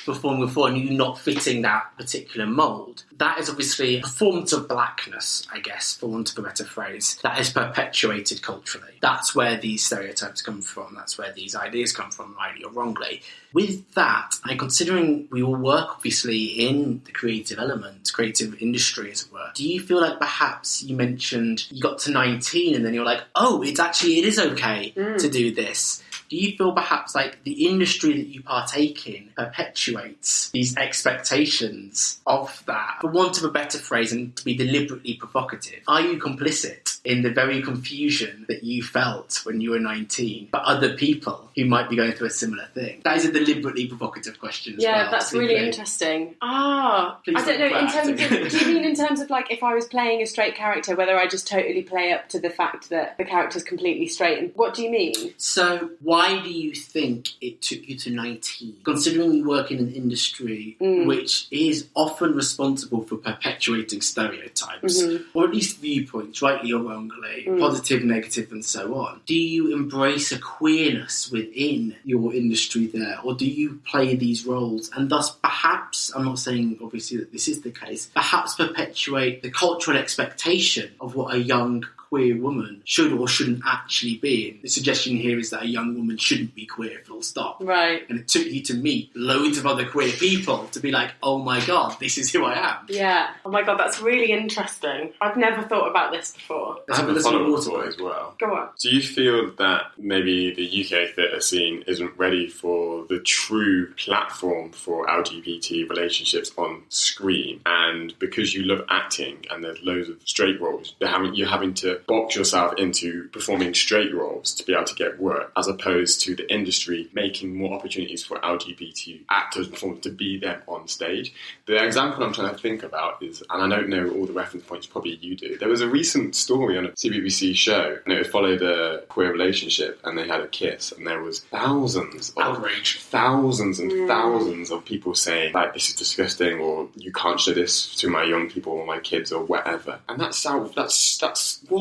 performing before, and you not fitting that particular mould. That is obviously a performance of blackness, I guess, for want of a better phrase, that is perpetuated culturally. That's where these stereotypes come from. That's where these ideas come from, rightly or wrongly. With that, and considering we all work, obviously, in the creative element, creative industry, as it were, do you feel like perhaps you mentioned you got to 19 and then you're like, oh, it is okay to do this? Do you feel perhaps like the industry that you partake in perpetuates these expectations of that, for want of a better phrase, and to be deliberately provocative? Are you complicit in the very confusion that you felt when you were 19 for other people who might be going through a similar thing? That is a deliberately provocative question as well. Yeah, that's really interesting. I don't know, in terms of, do you mean in terms of like if I was playing a straight character, whether I just totally play up to the fact that the character's completely straight? And what do you mean? So why do you think it took you to 19? Considering you work in an industry which is often responsible for perpetuating stereotypes, or at least viewpoints, rightly or wrongly, positive, negative, and so on. Do you embrace a queerness within your industry there, or do you play these roles and thus perhaps, I'm not saying obviously that this is the case, perhaps perpetuate the cultural expectation of what a young queer woman should or shouldn't actually be? And the suggestion here is that a young woman shouldn't be queer, full stop. Right. And it took you to meet loads of other queer people to be like, oh my God, this is who I am. Yeah. Oh my God, that's really interesting. I've never thought about this before. I have a follow-up thought as well. Go on. Do you feel that maybe the UK theatre scene isn't ready for the true platform for LGBT relationships on screen? And because you love acting and there's loads of straight roles, you're having to box yourself into performing straight roles to be able to get work, as opposed to the industry making more opportunities for LGBT actors and performers to be there on stage. The example I'm trying to think about is, and I don't know all the reference points, probably you do, there was a recent story on a CBBC show, and it followed a queer relationship, and they had a kiss, and there was thousands and thousands of people saying, like, this is disgusting, or you can't show this to my young people or my kids or whatever. And that's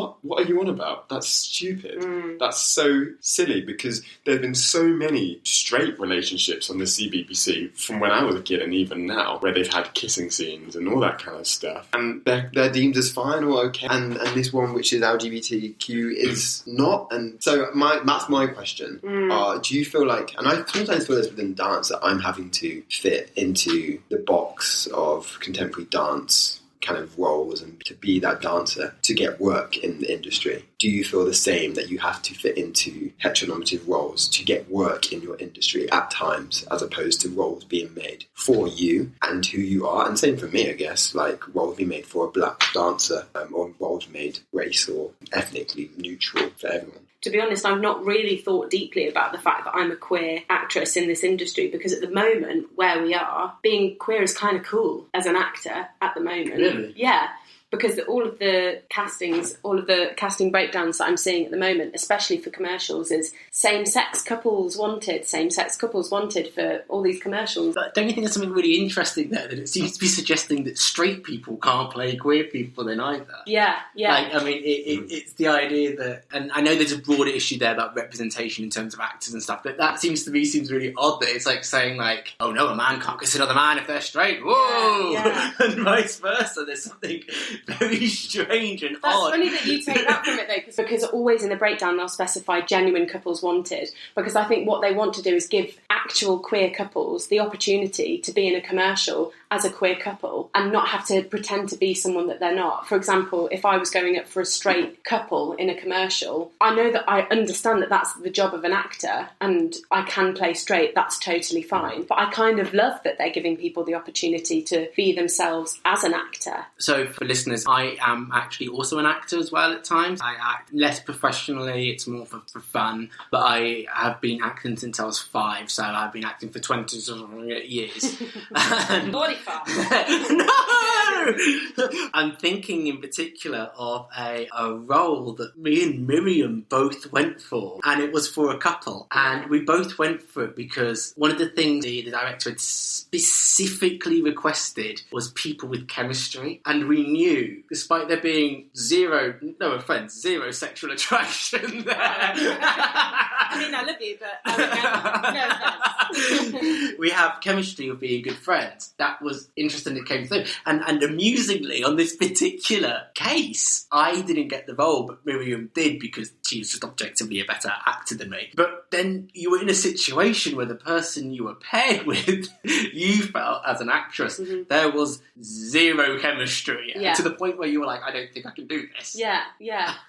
what are you on about? That's stupid. That's so silly, because there have been so many straight relationships on the CBBC from when I was a kid and even now, where they've had kissing scenes and all that kind of stuff, and they're deemed as fine or okay, and this one which is LGBTQ is not. And so that's my question. Do you feel like, and I sometimes feel this within dance, that I'm having to fit into the box of contemporary dance kind of roles and to be that dancer to get work in the industry? Do you feel the same, that you have to fit into heteronormative roles to get work in your industry at times, as opposed to roles being made for you and who you are? And same for me, I guess, like roles being made for a black dancer, or roles made race or ethnically neutral for everyone. To be honest, I've not really thought deeply about the fact that I'm a queer actress in this industry, because at the moment where we are, being queer is kind of cool as an actor at the moment. Really? Yeah. Because all of the casting breakdowns that I'm seeing at the moment, especially for commercials, is same-sex couples wanted for all these commercials. But don't you think there's something really interesting there, that it seems to be suggesting that straight people can't play queer people then either? Yeah. Like, I mean, it's the idea that, and I know there's a broader issue there about representation in terms of actors and stuff, but that seems really odd, that it's like saying like, oh no, a man can't kiss another man if they're straight, whoa! Yeah. And vice versa. There's something very strange and That's odd. funny that you take that from it though, because always in the breakdown they'll specify genuine couples wanted, because I think what they want to do is give actual queer couples the opportunity to be in a commercial as a queer couple and not have to pretend to be someone that they're not. For example, if I was going up for a straight couple in a commercial, I know that I understand that that's the job of an actor and I can play straight, that's totally fine. But I kind of love that they're giving people the opportunity to be themselves as an actor. So for listeners, I am actually also an actor as well at times. I act less professionally, it's more for fun, but I have been acting since I was 5, so I've been acting for 20 years. No! I'm thinking in particular of a role that me and Miriam both went for, and it was for a couple, and we both went for it because one of the things the director had specifically requested was people with chemistry, and we knew, despite there being zero sexual attraction there. I mean, I love you, but no offense. We have chemistry of being good friends. That was interesting that came through. And amusingly, on this particular case, I didn't get the role, but Miriam did because she was just objectively a better actor than me. But then you were in a situation where the person you were paired with, you felt as an actress, there was zero chemistry to the point where you were like, I don't think I can do this. Yeah.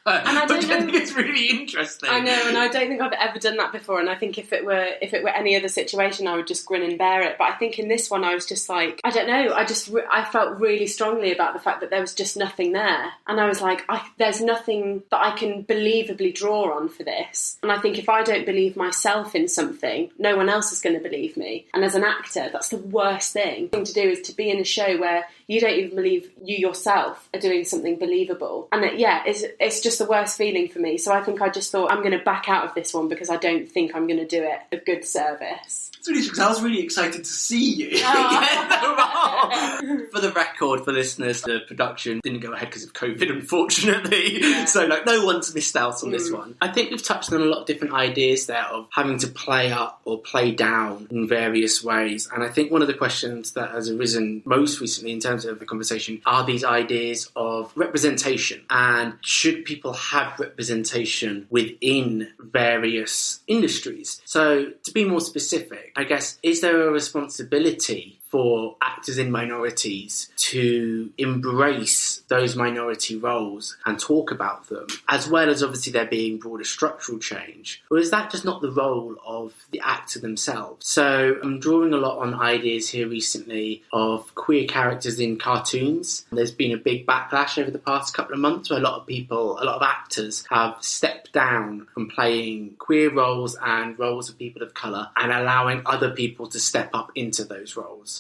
And I think it's really interesting. I know, and I don't think I've ever done that before. And I think if it were any other situation, I would just grin and bear it. But I think in this one, I was just like, I don't know. I felt really strongly about the fact that there was just nothing there, and I was like, there's nothing that I can believably draw on for this. And I think if I don't believe myself in something, no one else is going to believe me. And as an actor, that's the worst thing to do, is to be in a show where you don't even believe you yourself are doing something believable. And it's just the worst feeling for me. So I think I just thought, I'm going to back out of this one because I don't think I'm going to do it a good service. It's really interesting. I was really excited to see you get the role. For the record, for listeners, the production didn't go ahead because of COVID, unfortunately. Yeah. So no one's missed out on this one. I think we've touched on a lot of different ideas there of having to play up or play down in various ways. And I think one of the questions that has arisen most recently in terms of the conversation are these ideas of representation, and should people have representation within various industries? So to be more specific, I guess, is there a responsibility for actors in minorities to embrace those minority roles and talk about them, as well as obviously there being broader structural change? Or is that just not the role of the actor themselves? So I'm drawing a lot on ideas here recently of queer characters in cartoons. There's been a big backlash over the past couple of months where a lot of actors have stepped down from playing queer roles and roles of people of colour and allowing other people to step up into those roles.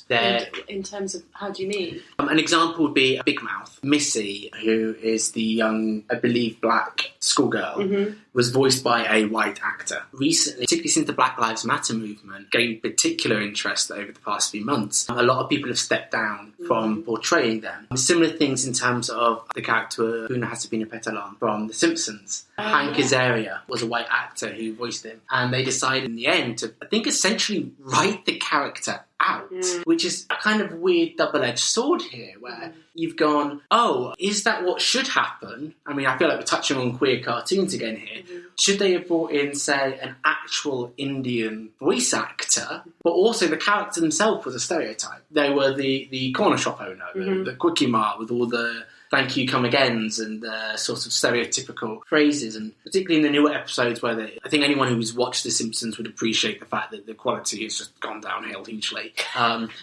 In terms of, how do you mean? An example would be Big Mouth. Missy, who is the young, I believe, black schoolgirl, was voiced by a white actor. Recently, particularly since the Black Lives Matter movement gained particular interest over the past few months, a lot of people have stepped down from portraying them. Similar things in terms of the character Una Hasabina Petalon from The Simpsons. Hank Azaria was a white actor who voiced him, and they decided in the end to, I think, essentially write the character out, which is a kind of weird double-edged sword here, where you've gone, oh, is that what should happen? I mean, I feel like we're touching on queer cartoons again here. Should they have brought in, say, an actual Indian voice actor, but also the character themselves was a stereotype? They were the corner shop owner, the quickie mart with all the thank you, come agains, and sort of stereotypical phrases, and particularly in the newer episodes where I think anyone who's watched The Simpsons would appreciate the fact that the quality has just gone downhill hugely.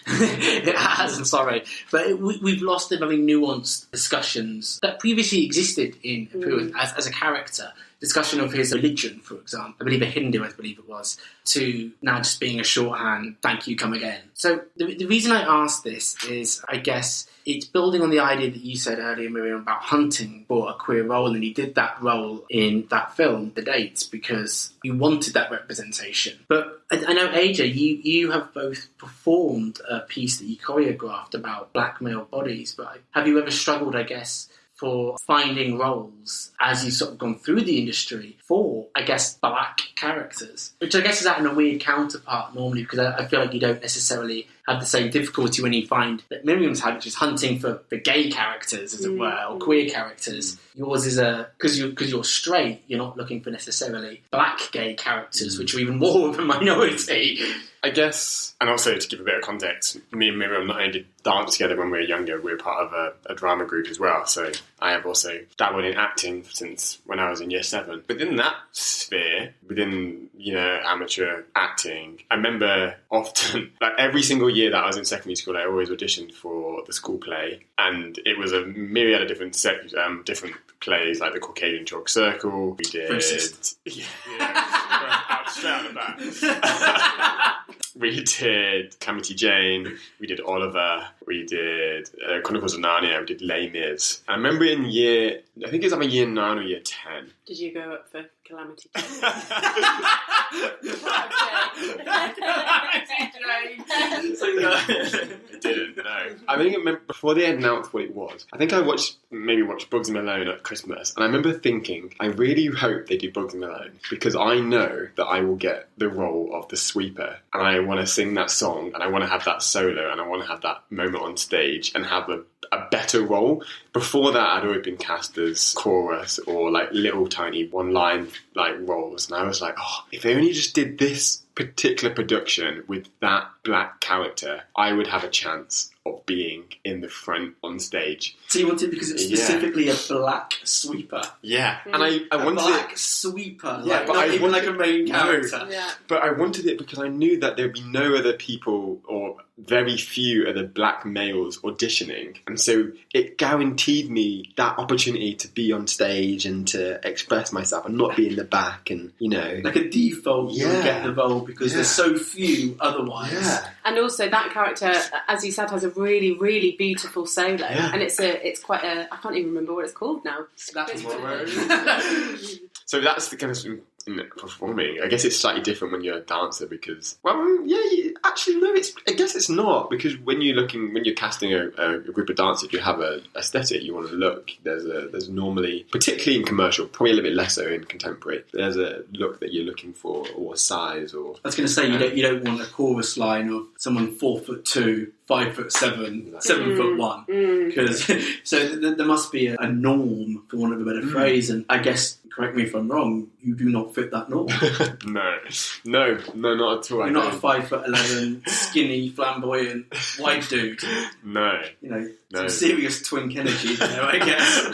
It has, I'm sorry. But we've lost the very nuanced discussions that previously existed in as a character. Discussion of his religion, for example, I believe a Hindu, I believe it was, to now just being a shorthand, thank you, come again. So the reason I ask this is, I guess, it's building on the idea that you said earlier, Miriam, about hunting for a queer role, and you did that role in that film, The Dates, because you wanted that representation. But I know, AJ, you have both performed a piece that you choreographed about black male bodies, but have you ever struggled, I guess, for finding roles as you've sort of gone through the industry for, I guess, black characters? Which I guess is out in a weird counterpart normally, because I feel like you don't necessarily have the same difficulty when you find that Miriam's had, which is hunting for gay characters, as it were, or queer characters. Yours is because you're straight, you're not looking for necessarily black gay characters, which are even more of a minority. I guess, and also to give a bit of context, me and Miriam not only did dance together when we were younger, we were part of a drama group as well. So I have also dabbled in acting since when I was in year 7. Within that sphere, within, amateur acting, I remember often, like every single year that I was in secondary school, I always auditioned for the school play. And it was a myriad of different plays, like the Caucasian Chalk Circle. We did... straight out the back. We did Calamity Jane, we did Oliver, we did Chronicles of Narnia, we did Les Mis. I remember in I think it was either year 9 or year 10. Did you go up for Calamity Jane? I didn't, no. I think before they announced what it was, I think I watched Bugsy Malone at Christmas, and I remember thinking, I really hope they do Bugsy Malone, because I know that I will get the role of the sweeper, and I want to sing that song, and I want to have that solo, and I want to have that moment on stage, and have a better role. Before that, I'd always been cast as chorus or like little tiny one-line like roles, and I was like, oh, if they only just did this particular production with that black character, I would have a chance of being in the front on stage. So you wanted because it's specifically a black sweeper. Yeah, and I wanted a black sweeper. Yeah, like, but not I even wanted, like a main character. No, yeah. But I wanted it because I knew that there'd be no other people or very few other black males auditioning, and so it guaranteed me that opportunity to be on stage and to express myself and not be in the back, and like a default, you'll get the role because there's so few otherwise. Yeah. And also that character, as you said, has a really, really beautiful solo, and it's quite a. I can't even remember what it's called now. So that's the kind of in performing. I guess it's slightly different when you're a dancer because, actually no, I guess it's not, because when you're casting a group of dancers, you have a aesthetic you want to look. There's normally, particularly in commercial, probably a little bit less so in contemporary, there's a look that you're looking for, or size, or. I was going to say you don't want a chorus line of someone 4'2", 5'7", 7'1", because so there must be a norm, for want of a better phrase, and I guess, correct me if I'm wrong, you do not fit that norm. No, not at all. You're not a 5'11", skinny, flamboyant, white dude. No. Some serious twink energy there, I guess.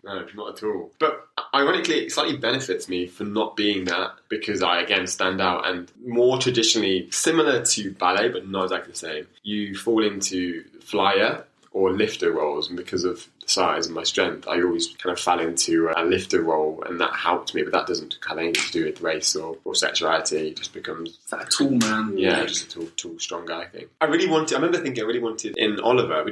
No, not at all. But ironically, it slightly benefits me for not being that, because I, again, stand out, and more traditionally, similar to ballet, but not exactly the same, you fall into flyer or lifter roles, and because of the size and my strength, I always kind of fell into a lifter role, and that helped me, but that doesn't have anything to do with race or sexuality. It just becomes... Is that a tall man? Yeah, just a tall, strong guy thing. I remember thinking I really wanted in Oliver,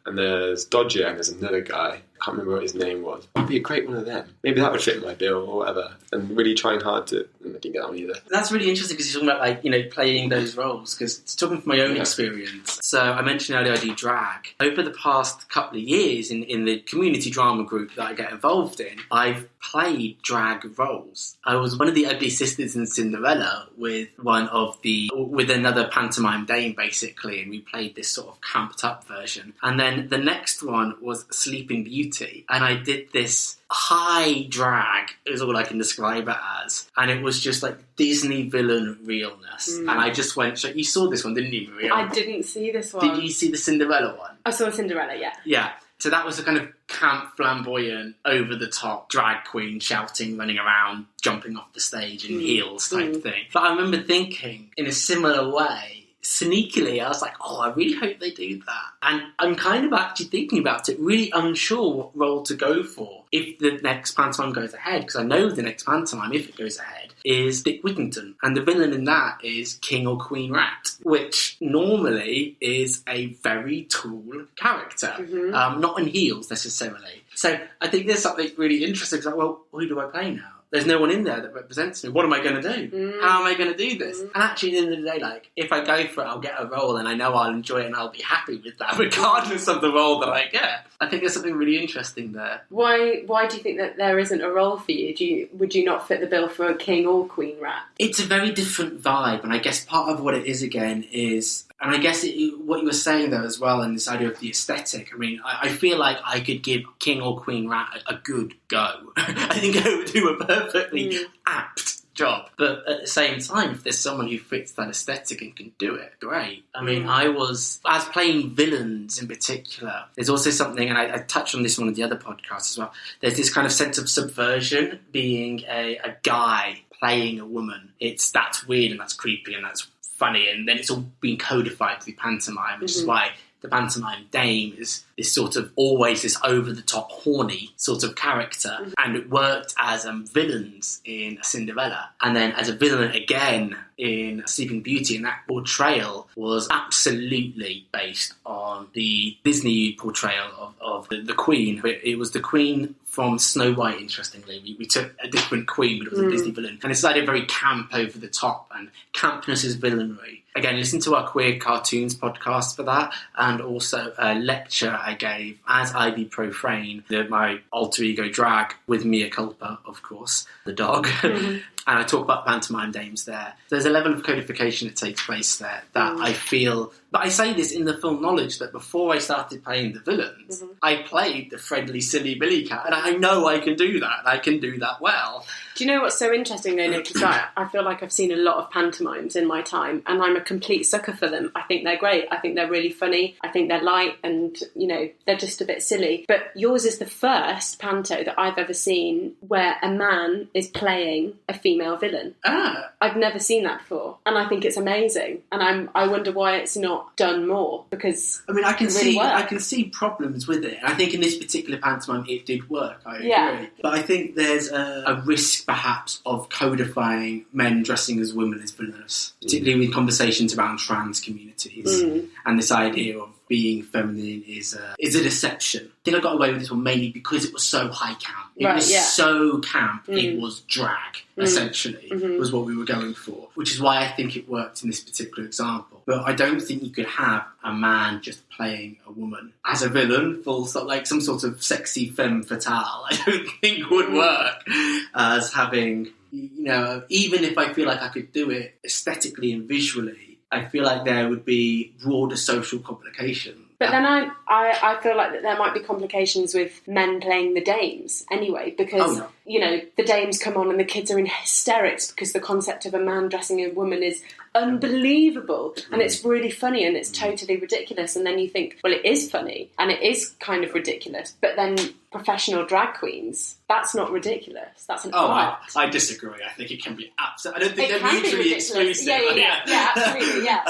and there's Dodger, and there's another guy, I can't remember what his name was. I'd be a great one of them. Maybe that would fit my bill or whatever. And really trying hard to... I didn't get that one either. That's really interesting because you're talking about, playing those roles, because it's talking from my own experience. So I mentioned earlier I do drag. Over the past couple of years in the community drama group that I get involved in, I've played drag roles. I was one of the ugly sisters in Cinderella with another pantomime dame, basically, and we played this sort of camped up version. And then the next one was Sleeping Beauty, and I did this high drag, is all I can describe it as, and it was just like Disney villain realness. And I just went, so you saw this one, didn't you, Maria? I didn't see this one. Did you see the Cinderella one? I saw Cinderella, yeah. Yeah. So that was a kind of camp, flamboyant, over-the-top drag queen shouting, running around, jumping off the stage in heels type thing. But I remember thinking, in a similar way, sneakily, I was like, oh, I really hope they do that. And I'm kind of actually thinking about it, really unsure what role to go for if the next pantomime goes ahead, because I know the next pantomime, if it goes ahead, is Dick Whittington. And the villain in that is King or Queen Rat, which normally is a very tall character, not in heels necessarily. So I think there's something really interesting. It's like, well, who do I play now? There's no one in there that represents me. What am I going to do? How am I going to do this? And actually, at the end of the day, if I go for it, I'll get a role, and I know I'll enjoy it, and I'll be happy with that, regardless of the role that I get. I think there's something really interesting there. Why do you think that there isn't a role for you? Would you not fit the bill for a king or queen rat? It's a very different vibe, and I guess part of what it is, again, is And I guess what you were saying though as well, and this idea of the aesthetic, I mean, I feel like I could give King or Queen Rat a good go. I think I would do a perfectly apt job. But at the same time, if there's someone who fits that aesthetic and can do it, great. I mean, as playing villains in particular, there's also something, and I touched on this in one of the other podcasts as well, there's this kind of sense of subversion being a guy playing a woman. That's weird and that's creepy and that's funny, and then it's all been codified through pantomime, which is why the pantomime dame is sort of always this over-the-top, horny sort of character. And it worked as villains in Cinderella, and then as a villain again in Sleeping Beauty, and that portrayal was absolutely based on the Disney portrayal of the Queen. It was the Queen from Snow White, interestingly. We took a different Queen, but it was a Disney villain. And it's like a very camp, over the top, and campness is villainry. Again, listen to our Queer Cartoons podcast for that, and also a lecture I gave as ibiprofane, my alter ego drag, with Mia Culpa, of course, the dog. And I talk about pantomime dames there. There's a level of codification that takes place there that I feel... But I say this in the full knowledge that before I started playing the villains, I played the friendly, silly Billy Cat, and I know I can do that, and I can do that well. Do you know what's so interesting though, Nick, is that I feel like I've seen a lot of pantomimes in my time, and I'm a complete sucker for them. I think they're great. I think they're really funny. I think they're light and, they're just a bit silly. But yours is the first panto that I've ever seen where a man is playing a female villain. I've never seen that before, and I think it's amazing. And I wonder why it's not done more, because I mean, I can see problems with it. I think in this particular pantomime it did work. I agree, but I think there's a risk perhaps of codifying men dressing as women as villainous, particularly with conversations around trans communities and this idea of being feminine is a deception. I think I got away with this one mainly because it was so high camp. It was so camp. It was drag, essentially, was what we were going for, which is why I think it worked in this particular example. But I don't think you could have a man just playing a woman as a villain, full stop, like some sort of sexy femme fatale. I don't think would work as having, even if I feel like I could do it aesthetically and visually, I feel like there would be broader social complications. But then I feel like that there might be complications with men playing the dames anyway, because, the dames come on and the kids are in hysterics because the concept of a man dressing a woman is unbelievable and it's really funny and it's totally ridiculous. And then you think, well, it is funny and it is kind of ridiculous, but then professional drag queens, that's not ridiculous. That's an art. I disagree. I think it can be absolutely... I don't think they're mutually exclusive. Yeah, absolutely, yeah.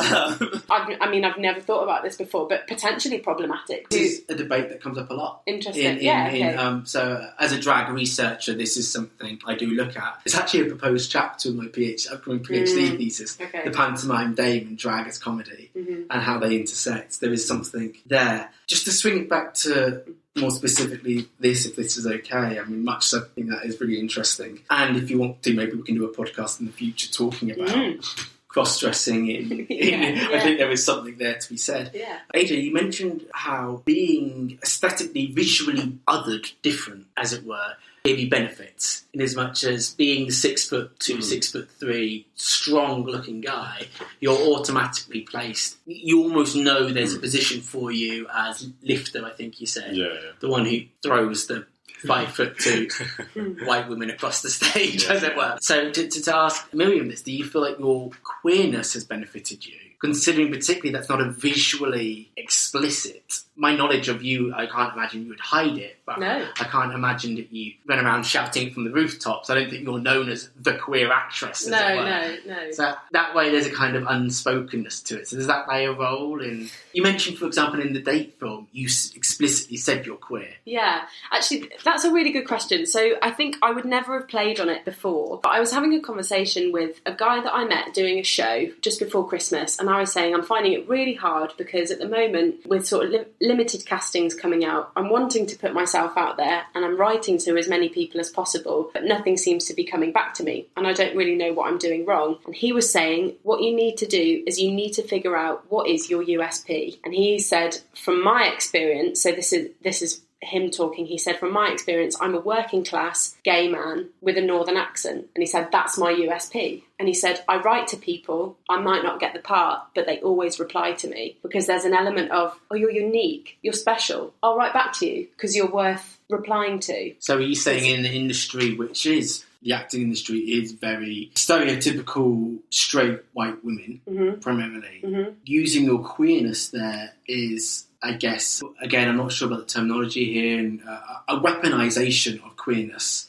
I've never thought about this before, but potentially problematic. This is a debate that comes up a lot. Interesting, So, as a drag researcher, this is something I do look at. It's actually a proposed chapter in my upcoming PhD thesis, the pantomime dame and drag as comedy, and how they intersect. There is something there. Just to swing it back to... more specifically this, if this is okay. I mean, much something that is really interesting. And if you want to, maybe we can do a podcast in the future talking about cross-dressing I think there is something there to be said. Yeah. AJ, you mentioned how being aesthetically, visually othered, different, as it were, gave you benefits, in as much as being the 6'2", 6'3", strong-looking guy, you're automatically placed. You almost know there's a position for you as lifter, I think you said. The one who throws the 5'2" white women across the stage, as it were. So to ask Miriam this, do you feel like your queerness has benefited you? Considering particularly that's not a visually explicit. My knowledge of you, I can't imagine you would hide it, but I can't imagine that you run around shouting it from the rooftops. I don't think you're known as the queer actress, as it were. No. So that way there's a kind of unspokenness to it. So does that play a role in... You mentioned, for example, in the Date film, you explicitly said you're queer. Yeah, actually, that's a really good question. So I think I would never have played on it before, but I was having a conversation with a guy that I met doing a show just before Christmas, and I was saying I'm finding it really hard because at the moment, with sort of limited castings coming out, I'm wanting to put myself out there and I'm writing to as many people as possible, but nothing seems to be coming back to me and I don't really know what I'm doing wrong. And he was saying, what you need to do is you need to figure out what is your USP. And he said, from my experience, so this is him talking, he said, from my experience, I'm a working class gay man with a northern accent. And he said, that's my USP. And he said, I write to people, I might not get the part, but they always reply to me because there's an element of, oh, you're unique, you're special. I'll write back to you because you're worth replying to. So are you saying in the industry, which is the acting industry, is very stereotypical straight white women, primarily, using your queerness there is, I guess, again, I'm not sure about the terminology here, and a weaponization of queerness,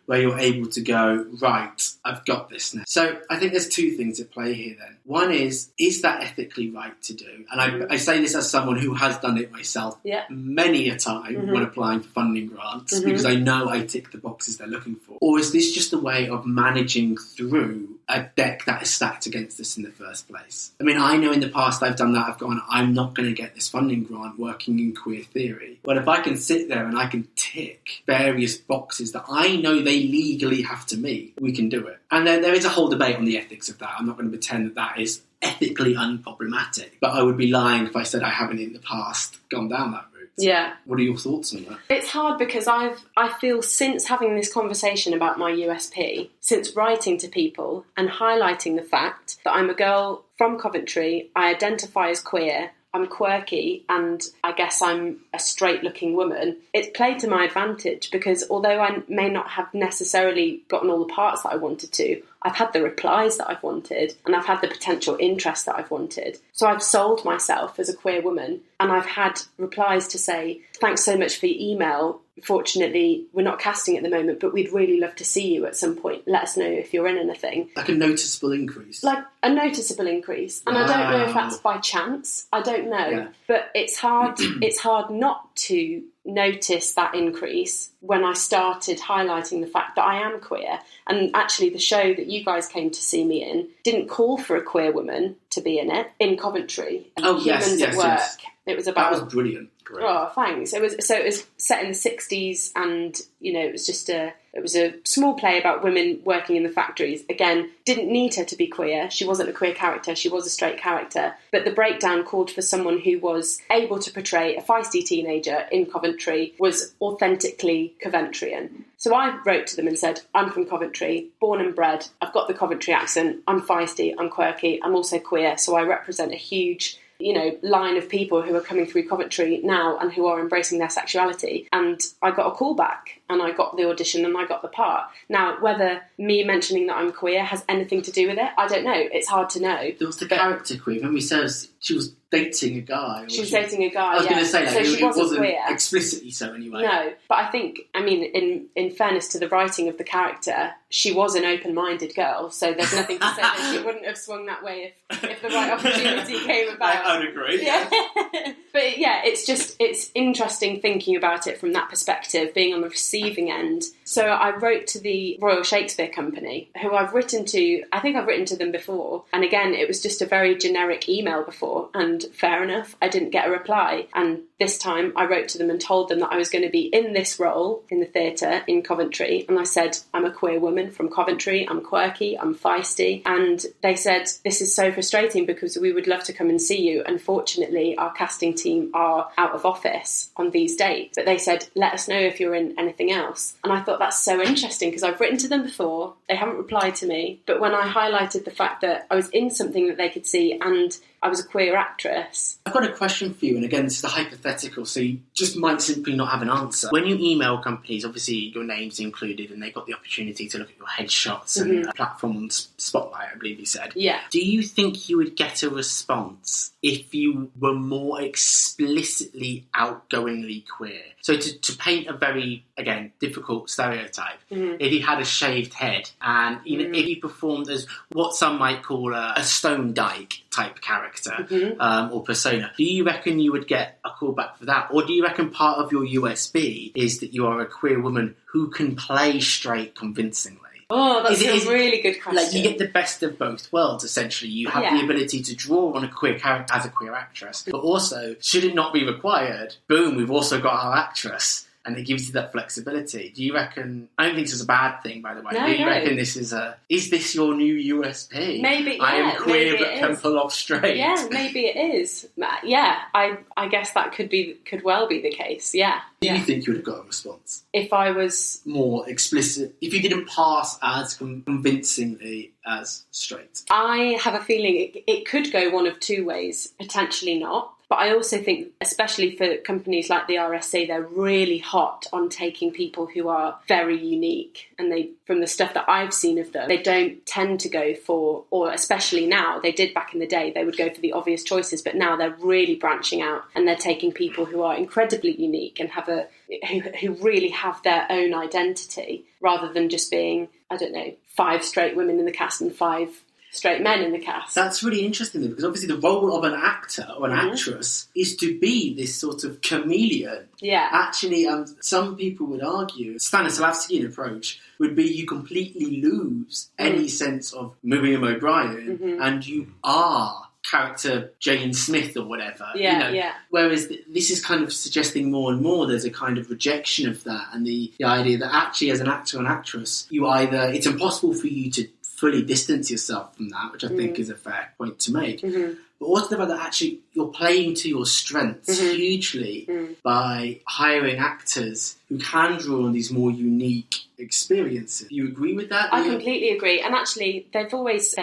where you're able to go, right, I've got this now. So I think there's two things at play here then. One is that ethically right to do? And I say this as someone who has done it myself many a time when applying for funding grants, because I know I tick the boxes they're looking for. Or is this just a way of managing through a deck that is stacked against us in the first place? I mean, I know in the past I've done that. I've gone, I'm not going to get this funding grant working in queer theory. But if I can sit there and I can tick various boxes that I know they legally have to meet, we can do it. And then there is a whole debate on the ethics of that. I'm not going to pretend that that is ethically unproblematic. But I would be lying if I said I haven't in the past gone down that route. Yeah. What are your thoughts on that? It's hard because I feel since having this conversation about my USP, since writing to people and highlighting the fact that I'm a girl from Coventry, I identify as queer, I'm quirky, and I guess I'm a straight-looking woman, it's played to my advantage because although I may not have necessarily gotten all the parts that I wanted to, I've had the replies that I've wanted and I've had the potential interest that I've wanted. So I've sold myself as a queer woman and I've had replies to say, thanks so much for your email. Fortunately, we're not casting at the moment, but we'd really love to see you at some point. Let us know if you're in anything. Like a noticeable increase? Like a noticeable increase. And I don't know if that's by chance. I don't know. Yeah. But it's hard not to notice that increase when I started highlighting the fact that I am queer. And actually the show that you guys came to see me in didn't call for a queer woman to be in it, in Coventry. Humans at Work. Yes. It was about... That was brilliant. Great. Oh, thanks. It was set in the 60s and, it was just a small play about women working in the factories. Again, didn't need her to be queer. She wasn't a queer character. She was a straight character. But the breakdown called for someone who was able to portray a feisty teenager in Coventry, was authentically Coventrian. So I wrote to them and said, I'm from Coventry, born and bred. I've got the Coventry accent. I'm feisty. I'm quirky. I'm also queer. So I represent a huge line of people who are coming through Coventry now and who are embracing their sexuality. And I got a call back and I got the audition and I got the part. Now, whether me mentioning that I'm queer has anything to do with it, I don't know. It's hard to know. There was the character queer. When we said she was dating a guy. She was dating a guy, I was going to say, so she wasn't queer. Explicitly so anyway. No, but I think, in fairness to the writing of the character, she was an open-minded girl, so there's nothing to say that she wouldn't have swung that way if the right opportunity came about. I would agree. Yeah. But yeah, it's interesting thinking about it from that perspective, being on the receiving end. So I wrote to the Royal Shakespeare Company, who I've written to, I think I've written to them before, and again, it was just a very generic email before, and fair enough, I didn't get a reply. And this time I wrote to them and told them that I was going to be in this role in the theatre in Coventry, and I said, I'm a queer woman from Coventry, I'm quirky, I'm feisty, and they said, this is so frustrating because we would love to come and see you. Unfortunately, our casting team are out of office on these dates, but they said, let us know if you're in anything else. And I thought that's so interesting because I've written to them before, they haven't replied to me, but when I highlighted the fact that I was in something that they could see and I was a queer actress. I've got a question for you, and again, this is a hypothetical, so you just might simply not have an answer. When you email companies, obviously your name's included, and they've got the opportunity to look at your headshots and a platform on Spotlight, I believe you said. Yeah. Do you think you would get a response if you were more explicitly outgoingly queer? So to paint a very, again, difficult stereotype, if you had a shaved head and if you performed as what some might call a Stone Dyke type character or persona, do you reckon you would get a call back for that? Or do you reckon part of your USP is that you are a queer woman who can play straight convincingly? Oh, that's a really good question. Like, you get the best of both worlds, essentially. You have the ability to draw on a queer character as a queer actress, but also, should it not be required, boom, we've also got our actress. and it gives you that flexibility. Do you reckon, I don't think this is a bad thing, by the way, No, do you reckon this is this your new USP? Maybe, I am queer maybe but can pull off straight. Yeah, maybe it is. Yeah, I guess that could well be the case, yeah. Do you think you would have got a response? If I was more explicit, if you didn't pass as convincingly as straight? I have a feeling it could go one of two ways, potentially not. But I also think, especially for companies like the RSC, they're really hot on taking people who are very unique. And they, from the stuff that I've seen of them, they don't tend to go for, or especially now, they did back in the day, they would go for the obvious choices. But now they're really branching out and they're taking people who are incredibly unique and have who really have their own identity, rather than just being, I don't know, 5 straight women in the cast and 5 straight men in the cast. That's really interesting, though, because obviously the role of an actor or an actress is to be this sort of chameleon. Yeah. Actually, some people would argue, Stanislavskian approach would be you completely lose any sense of Miriam O'Brien and you are character Jane Smith or whatever. Yeah. Whereas this is kind of suggesting more and more there's a kind of rejection of that, and the idea that actually as an actor or an actress, it's impossible for you to fully distance yourself from that, which I think is a fair point to make. But what's the fact that actually you're playing to your strengths hugely by hiring actors who can draw on these more unique experiences? Do you agree with that? I completely agree. And actually, the wizards,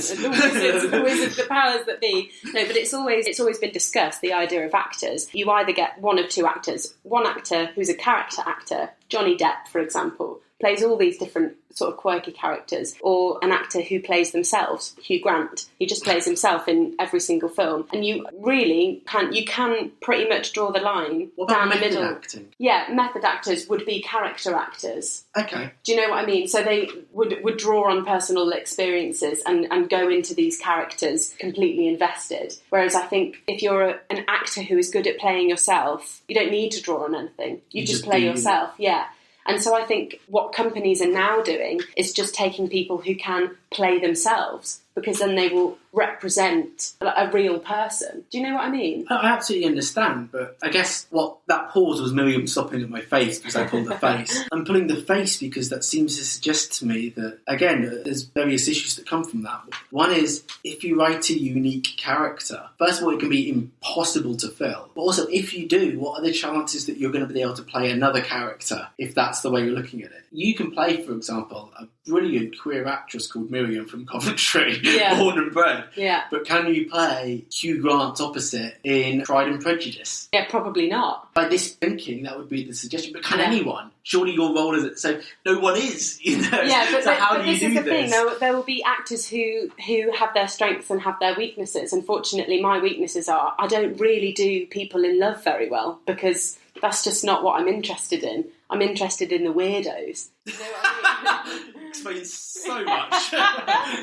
the powers that be. No, but it's always been discussed, the idea of actors. You either get one of two actors. One actor who's a character actor, Johnny Depp, for example, plays all these different sort of quirky characters, or an actor who plays themselves, Hugh Grant. He just plays himself in every single film, and you really can pretty much draw the line down the middle. Acting? Yeah, method actors would be character actors. Okay. Do you know what I mean? So they would draw on personal experiences and go into these characters completely invested. Whereas I think if you're an actor who is good at playing yourself, you don't need to draw on anything. You just play yourself. Yeah. And so I think what companies are now doing is just taking people who can play themselves, because then they will represent a real person. Do you know what I mean? I absolutely understand, but I guess what that pause was Miriam stopping at my face because I pulled the face. I'm pulling the face because that seems to suggest to me that, again, there's various issues that come from that. One is, if you write a unique character, first of all, it can be impossible to fill. But also, if you do, what are the chances that you're going to be able to play another character if that's the way you're looking at it? You can play, for example, a brilliant queer actress called Miriam from Coventry, born and bred. Yeah. But can you play Hugh Grant's opposite in Pride and Prejudice? Yeah, probably not. By this thinking, that would be the suggestion. But can anyone? Surely your role is it. So no one is, you know. Yeah, but, so how but do you this do is the this? thing. There will be actors who have their strengths and have their weaknesses. Unfortunately, my weaknesses are I don't really do people in love very well, because that's just not what I'm interested in. I'm interested in the weirdos. You know what I mean? Explains so much.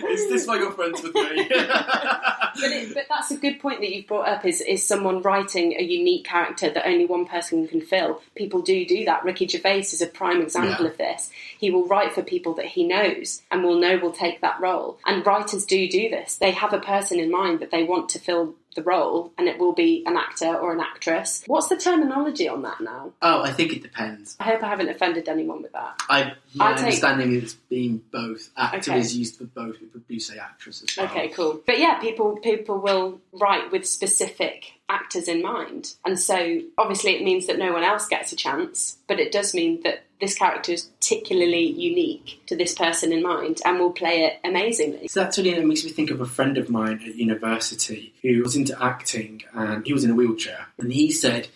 Is this why you're friends with me? But that's a good point that you've brought up, is someone writing a unique character that only one person can fill. People do that. Ricky Gervais is a prime example of this. He will write for people that he knows and will take that role. And writers do this. They have a person in mind that they want to fill the role, and it will be an actor or an actress. What's the terminology on that now? Oh, I think it depends. I hope I haven't offended anyone with that. My understanding is being both. Actor is used for both. People do say actress as well. Okay, cool. But yeah, people will write with specific actors in mind. And so obviously it means that no one else gets a chance, but it does mean that this character is particularly unique to this person in mind and will play it amazingly. So that makes me think of a friend of mine at university who was into acting, and he was in a wheelchair. And he said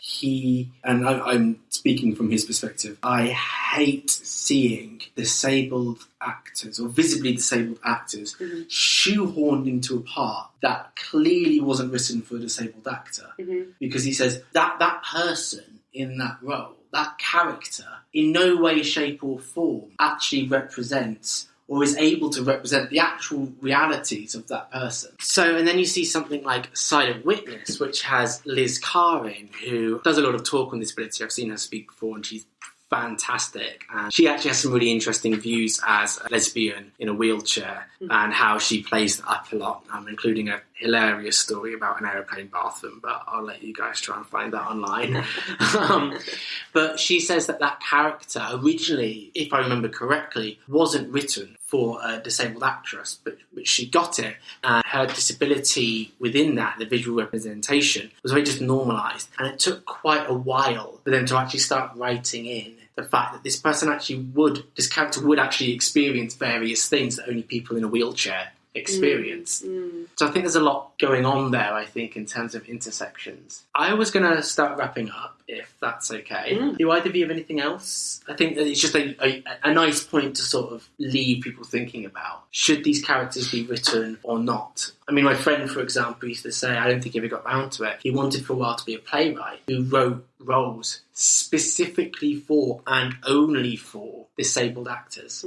I'm speaking from his perspective, I hate seeing disabled actors or visibly disabled actors shoehorned into a part that clearly wasn't written for a disabled actor. Because he says that person in that role, that character, in no way, shape or form actually represents or is able to represent the actual realities of that person. So, and then you see something like Silent Witness, which has Liz Carr in, who does a lot of talk on disability. I've seen her speak before, and she's fantastic. And she actually has some really interesting views as a lesbian in a wheelchair and how she plays that up a lot, including a hilarious story about an aeroplane bathroom, but I'll let you guys try and find that online. But she says that character originally, if I remember correctly, wasn't written for a disabled actress, but she got it, and her disability within that, the visual representation, was very just normalised, and it took quite a while for them to actually start writing in the fact that this character would actually experience various things that only people in a wheelchair experience. So I think there's a lot going on there, I think, in terms of intersections. I was going to start wrapping up, if that's okay. Do either of you have anything else? I think that it's just a nice point to sort of leave people thinking about. Should these characters be written or not? I mean, my friend, for example, used to say, I don't think he ever got round to it, he wanted for a while to be a playwright who wrote roles specifically for and only for disabled actors.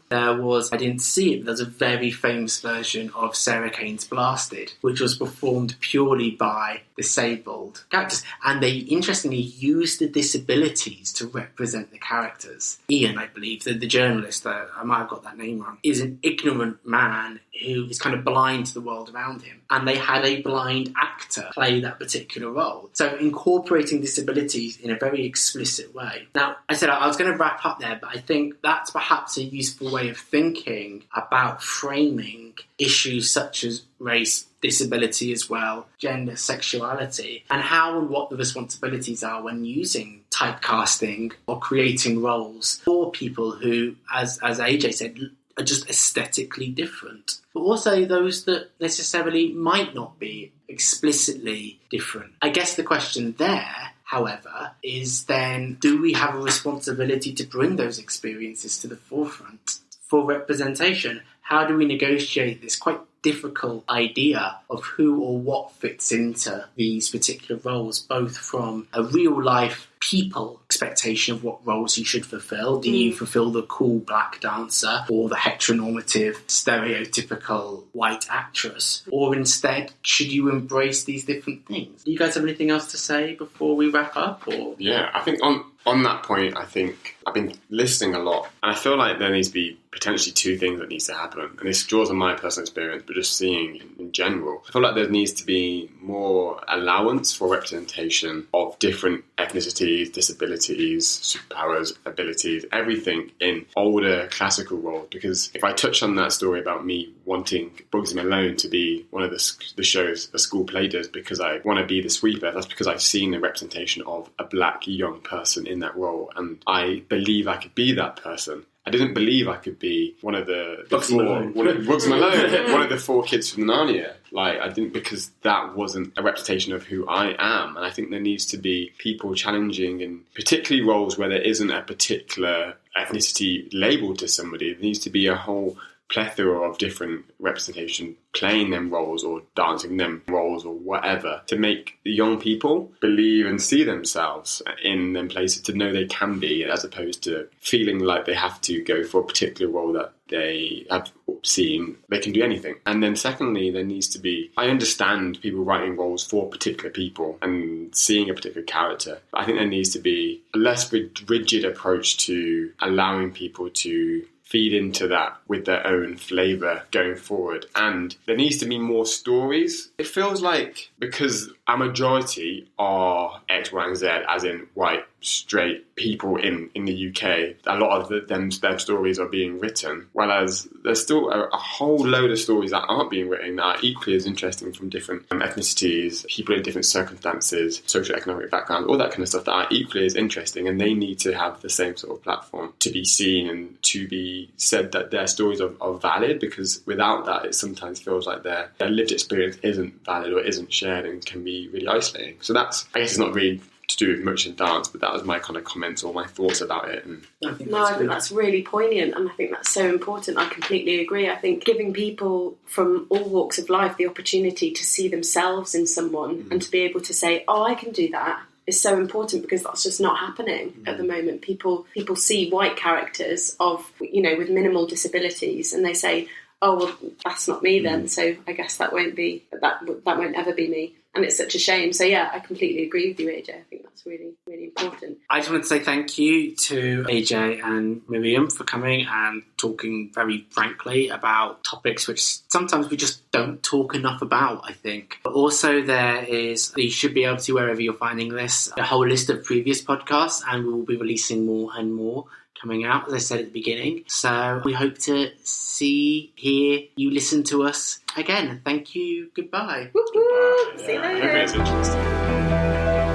There was, I didn't see it, but there's a very famous version of Sarah Kane's Blasted, which was performed purely by disabled characters. And they, interestingly, used the disabilities to represent the characters. Ian, I believe, the journalist, I might have got that name wrong, is an ignorant man who is kind of blind to the world around him. And they had a blind actor play that particular role. So incorporating disabilities in a very explicit way. Now, I said I was going to wrap up there, but I think that's perhaps a useful way of thinking about framing issues such as race, disability as well, gender, sexuality, and how and what the responsibilities are when using typecasting or creating roles for people who, as AJ said, are just aesthetically different, but also those that necessarily might not be explicitly different. I guess the question there, however, is then, do we have a responsibility to bring those experiences to the forefront for representation? How do we negotiate this quite difficult idea of who or what fits into these particular roles, both from a real life people expectation of what roles you should fulfill? Do you fulfill the cool black dancer or the heteronormative stereotypical white actress, or instead should you embrace these different things? Do you guys have anything else to say before we wrap up? Or yeah, I think on that point, I think I've been listening a lot, and I feel like there needs to be potentially two things that needs to happen, and this draws on my personal experience, but just seeing in general, I feel like there needs to be more allowance for representation of different ethnicities, disabilities, superpowers, abilities, everything in older classical roles. Because if I touch on that story about me wanting Bugsy Malone to be one of the shows a school play does because I want to be the sweeper, that's because I've seen the representation of a black young person in that role, and I believe I could be that person. I didn't believe I could be one of the Bugsy Malone. one of the four kids from Narnia. Like, I didn't, because that wasn't a representation of who I am. And I think there needs to be people challenging, in particularly roles where there isn't a particular ethnicity labeled to somebody. There needs to be a whole plethora of different representation playing them roles or dancing them roles or whatever, to make the young people believe and see themselves in them places, to know they can be, as opposed to feeling like they have to go for a particular role that they have seen they can do anything. And then secondly, there needs to be, I understand people writing roles for particular people and seeing a particular character, but I think there needs to be a less rigid approach to allowing people to feed into that with their own flavour going forward. And there needs to be more stories. It feels like, because our majority are X, Y, and Z, as in white, straight people in the UK, a lot of their stories are being written, whereas there's still a whole load of stories that aren't being written that are equally as interesting from different ethnicities, people in different circumstances, socioeconomic backgrounds, all that kind of stuff that are equally as interesting, and they need to have the same sort of platform to be seen and to be said that their stories are valid, because without that it sometimes feels like their lived experience isn't valid or isn't shared and can be really isolating. So that's, I guess it's not really to do with much in dance, but that was my kind of comments or my thoughts about it. And I think that's really poignant, and I think that's so important. I completely agree. I think giving people from all walks of life the opportunity to see themselves in someone and to be able to say, oh, I can do that, is so important, because that's just not happening at the moment. People see white characters of, with minimal disabilities, and they say, oh, well, that's not me then, so I guess that won't ever be me. and it's such a shame. So yeah, I completely agree with you, AJ. I think that's really, really important. I just wanted to say thank you to AJ and Miriam for coming and talking very frankly about topics which sometimes we just don't talk enough about, I think. But also you should be able to, wherever you're finding this, a whole list of previous podcasts, and we will be releasing more and more coming out, as I said at the beginning. So we hope to hear you listen to us again. Thank you. Goodbye. Woo-hoo. See you I later. hope it's interesting.